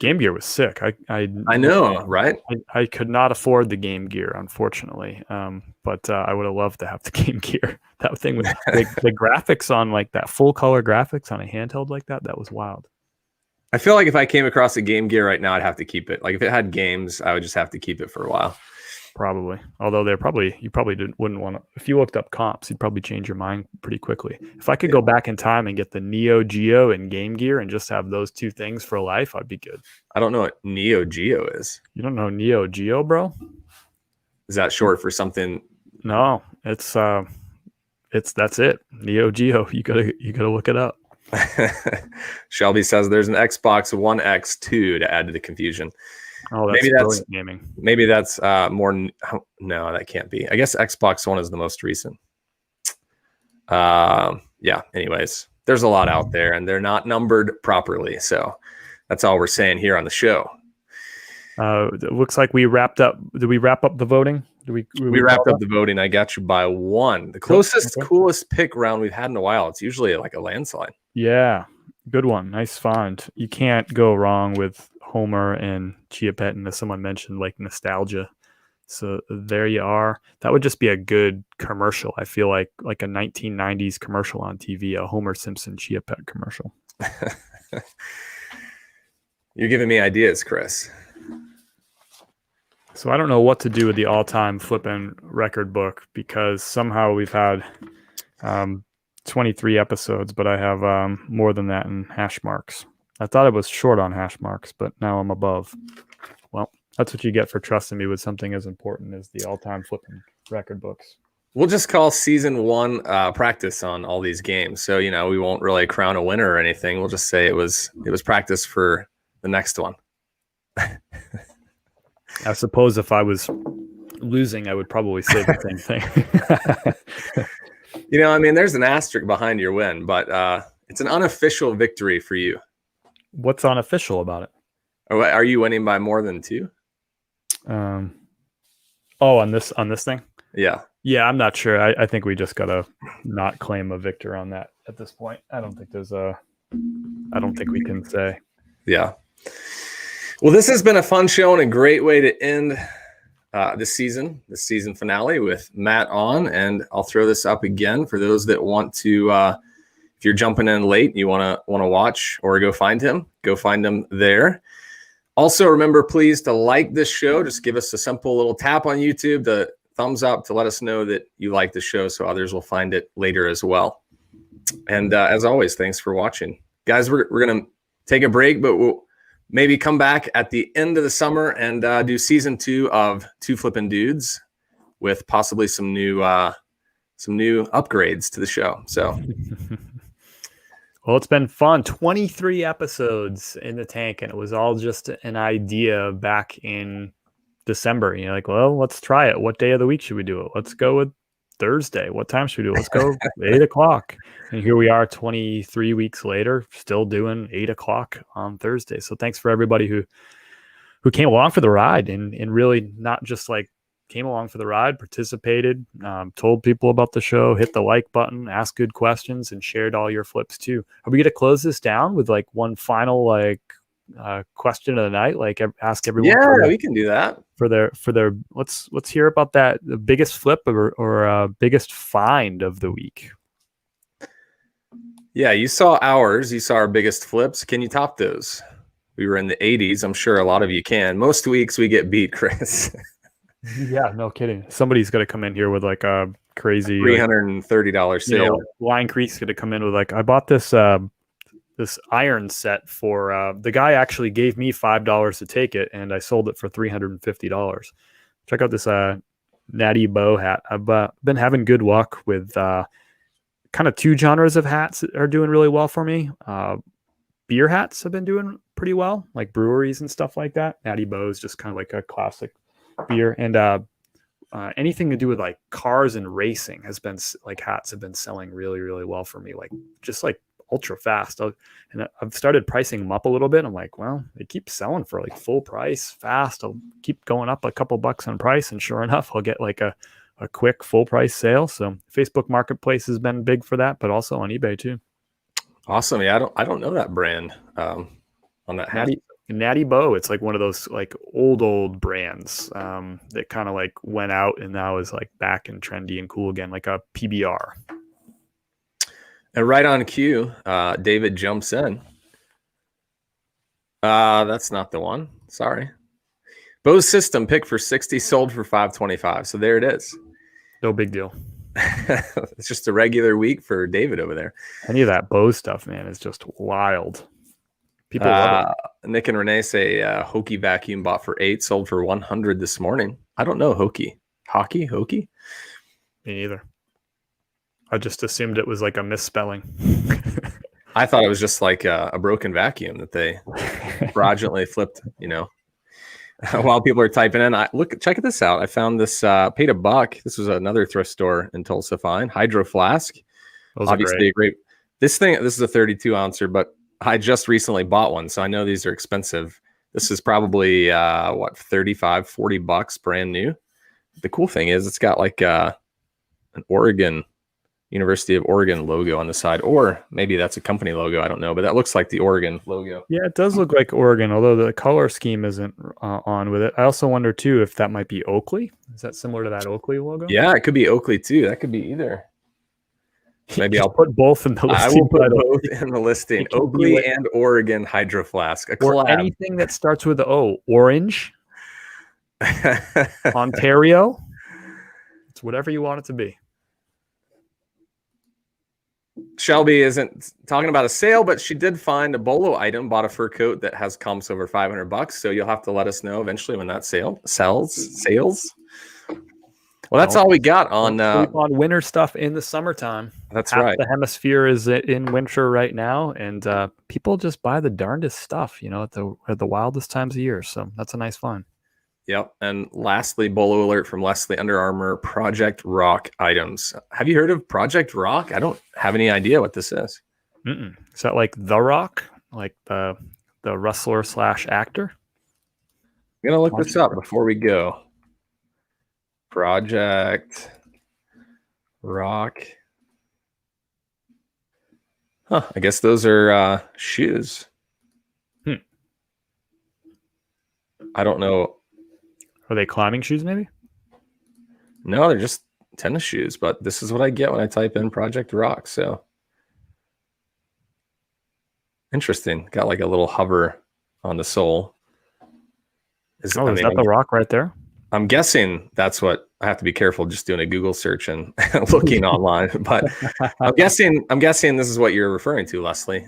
Game Gear was sick. I know, right? I could not afford the Game Gear, unfortunately. But I would have loved to have the Game Gear. That thing with the graphics on, like that full color graphics on a handheld like that was wild. I feel like if I came across a Game Gear right now, I'd have to keep it. Like if it had games, I would just have to keep it for a while. Probably. Although you probably wouldn't want to. If you looked up comps, you'd probably change your mind pretty quickly. If I could go back in time and get the Neo Geo and Game Gear and just have those 2 things for life, I'd be good. I don't know what Neo Geo is. You don't know Neo Geo, bro? Is that short for something? No, that's it. Neo Geo. You gotta look it up. Shelby says there's an Xbox One X2 to add to the confusion. Oh, that's brilliant gaming. Maybe that's more. No, that can't be. I guess Xbox One is the most recent. Yeah. Anyways, there's a lot out there, and they're not numbered properly. So that's all we're saying here on the show. It looks like we wrapped up. Did we wrap up the voting? We wrapped up the voting. I got you by 1. The closest, coolest pick round we've had in a while. It's usually like a landslide. Yeah, good one. Nice find. You can't go wrong with Homer and Chia Pet, and as someone mentioned, like nostalgia. So there you are. That would just be a good commercial. I feel like a 1990s commercial on TV, a Homer Simpson Chia Pet commercial. You're giving me ideas, Chris. So I don't know what to do with the all-time Flippin record book because somehow we've had 23 episodes, but I have more than that in hash marks. I thought I was short on hash marks, but now I'm above. Well, that's what you get for trusting me with something as important as the all-time Flippin record books. We'll just call season 1 practice on all these games. So, we won't really crown a winner or anything. We'll just say it was practice for the next one. I suppose if I was losing, I would probably say the same thing. There's an asterisk behind your win, but it's an unofficial victory for you. What's unofficial about it? Are you winning by more than 2? On this thing? Yeah. Yeah, I'm not sure. I think we just gotta not claim a victor on that at this point. I don't think we can say. Yeah. Well, this has been a fun show and a great way to end this season finale with Matt on, and I'll throw this up again for those that want to. If you're jumping in late, and you want to watch or go find him there. Also, remember, please, to like this show. Just give us a simple little tap on YouTube, the thumbs up, to let us know that you like the show so others will find it later as well. And as always, thanks for watching. Guys, we're going to take a break, but we'll maybe come back at the end of the summer and do season 2 of Two Flippin' Dudes with possibly some new upgrades to the show. So... Well, it's been fun. 23 episodes in the tank, and it was all just an idea back in December. You know, like, well, let's try it. What day of the week should we do it? Let's go with Thursday. What time should we do it? Let's go 8 o'clock. And here we are 23 weeks later, still doing 8 o'clock on Thursday. So thanks for everybody who came along for the ride and really not just like came along for the ride, participated, told people about the show, hit the like button, asked good questions, and shared all your flips too. Are we going to close this down with like one final question of the night? Like ask everyone. Yeah, we can do that for their. Let's hear about that. The biggest flip or biggest find of the week. Yeah, you saw ours. You saw our biggest flips. Can you top those? We were in the 80s. I'm sure a lot of you can. Most weeks we get beat, Chris. Yeah, no kidding. Somebody's going to come in here with like a crazy $330 sale. Line Creek's going to come in with like, I bought this this iron set for the guy actually gave me $5 to take it, and I sold it for $350. Check out this Natty Bow hat. I've been having good luck with kind of 2 genres of hats that are doing really well for me. Beer hats have been doing pretty well, like breweries and stuff like that. Natty Bow is just kind of like a classic beer, and anything to do with like cars and racing has been like hats have been selling really, really well for me, like just like ultra fast. And I've started pricing them up a little bit. I'm like, well, they keep selling for like full price fast. I'll keep going up a couple bucks on price, and sure enough, I'll get like a quick full price sale. So Facebook Marketplace has been big for that, but also on eBay too. Awesome. Yeah, I don't know that brand on that hat. Natty Bow, it's like one of those like old brands that kind of like went out and now is like back and trendy and cool again, like a PBR. And right on cue, David jumps in. That's not the one. Sorry. Bose system pick for 60, sold for 525. So there it is. No big deal. It's just a regular week for David over there. Any of that Bose stuff, man, is just wild. People love it. Nick and Renee say Hokey vacuum bought for 8, sold for 100 this morning. I don't know Hokey. Hokey? Me neither. I just assumed it was like a misspelling. I thought it was just like a broken vacuum that they fraudulently flipped, you know. While people are typing in, check this out. I found this, paid $1. This was another thrift store in Tulsa find. Hydro Flask. Those obviously a great. This is a 32 ouncer, but I just recently bought one, so I know these are expensive. This is probably $35-40 brand new. The cool thing is it's got like an University of Oregon logo on the side, or maybe that's a company logo. I don't know, but that looks like the Oregon logo. Yeah, it does look like Oregon, although the color scheme isn't on with it. I also wonder too if that might be Oakley. Is that similar to that Oakley logo? Yeah, it could be Oakley too. That could be either. Maybe I'll put both in the listing. I will put both in the listing. Oakley and Oregon Hydro Flask. A collab. Or anything that starts with O. Orange. Ontario. It's whatever you want it to be. Shelby isn't talking about a sale, but she did find a bolo item, bought a fur coat that has comps over $500. So you'll have to let us know eventually when that sales. Well, that's all we got on winter stuff in the summertime. That's Half right. The hemisphere is in winter right now, and people just buy the darndest stuff, you know, at the wildest times of year. So that's a nice find. Yep. And lastly, bolo alert from Leslie, Under Armour Project Rock items. Have you heard of Project Rock? I don't have any idea what this is. Is that like The Rock, like the wrestler / actor? I'm gonna look this up before we go. Project Rock. Huh, I guess those are shoes. I don't know. Are they climbing shoes maybe? No, they're just tennis shoes, but this is what I get when I type in Project Rock. So interesting. Got like a little hover on the sole. Is that the rock right there? I'm guessing that's what I have to be careful just doing a Google search and looking online. But I'm guessing this is what you're referring to, Leslie.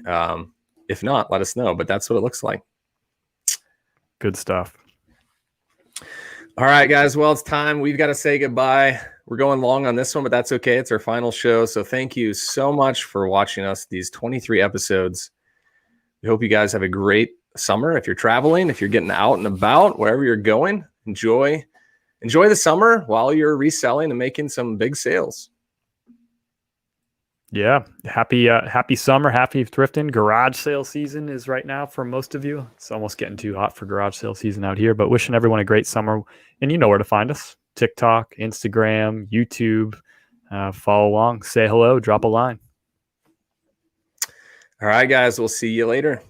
If not, let us know. But that's what it looks like. Good stuff. All right, guys. Well, it's time. We've got to say goodbye. We're going long on this one, but that's okay. It's our final show. So thank you so much for watching us, these 23 episodes. We hope you guys have a great summer. If you're traveling, if you're getting out and about, wherever you're going, enjoy the summer while you're reselling and making some big sales. Yeah. Happy summer. Happy thrifting. Garage sale season is right now for most of you. It's almost getting too hot for garage sale season out here, but wishing everyone a great summer. And you know where to find us. TikTok, Instagram, YouTube. Follow along, say hello, drop a line. All right, guys. We'll see you later.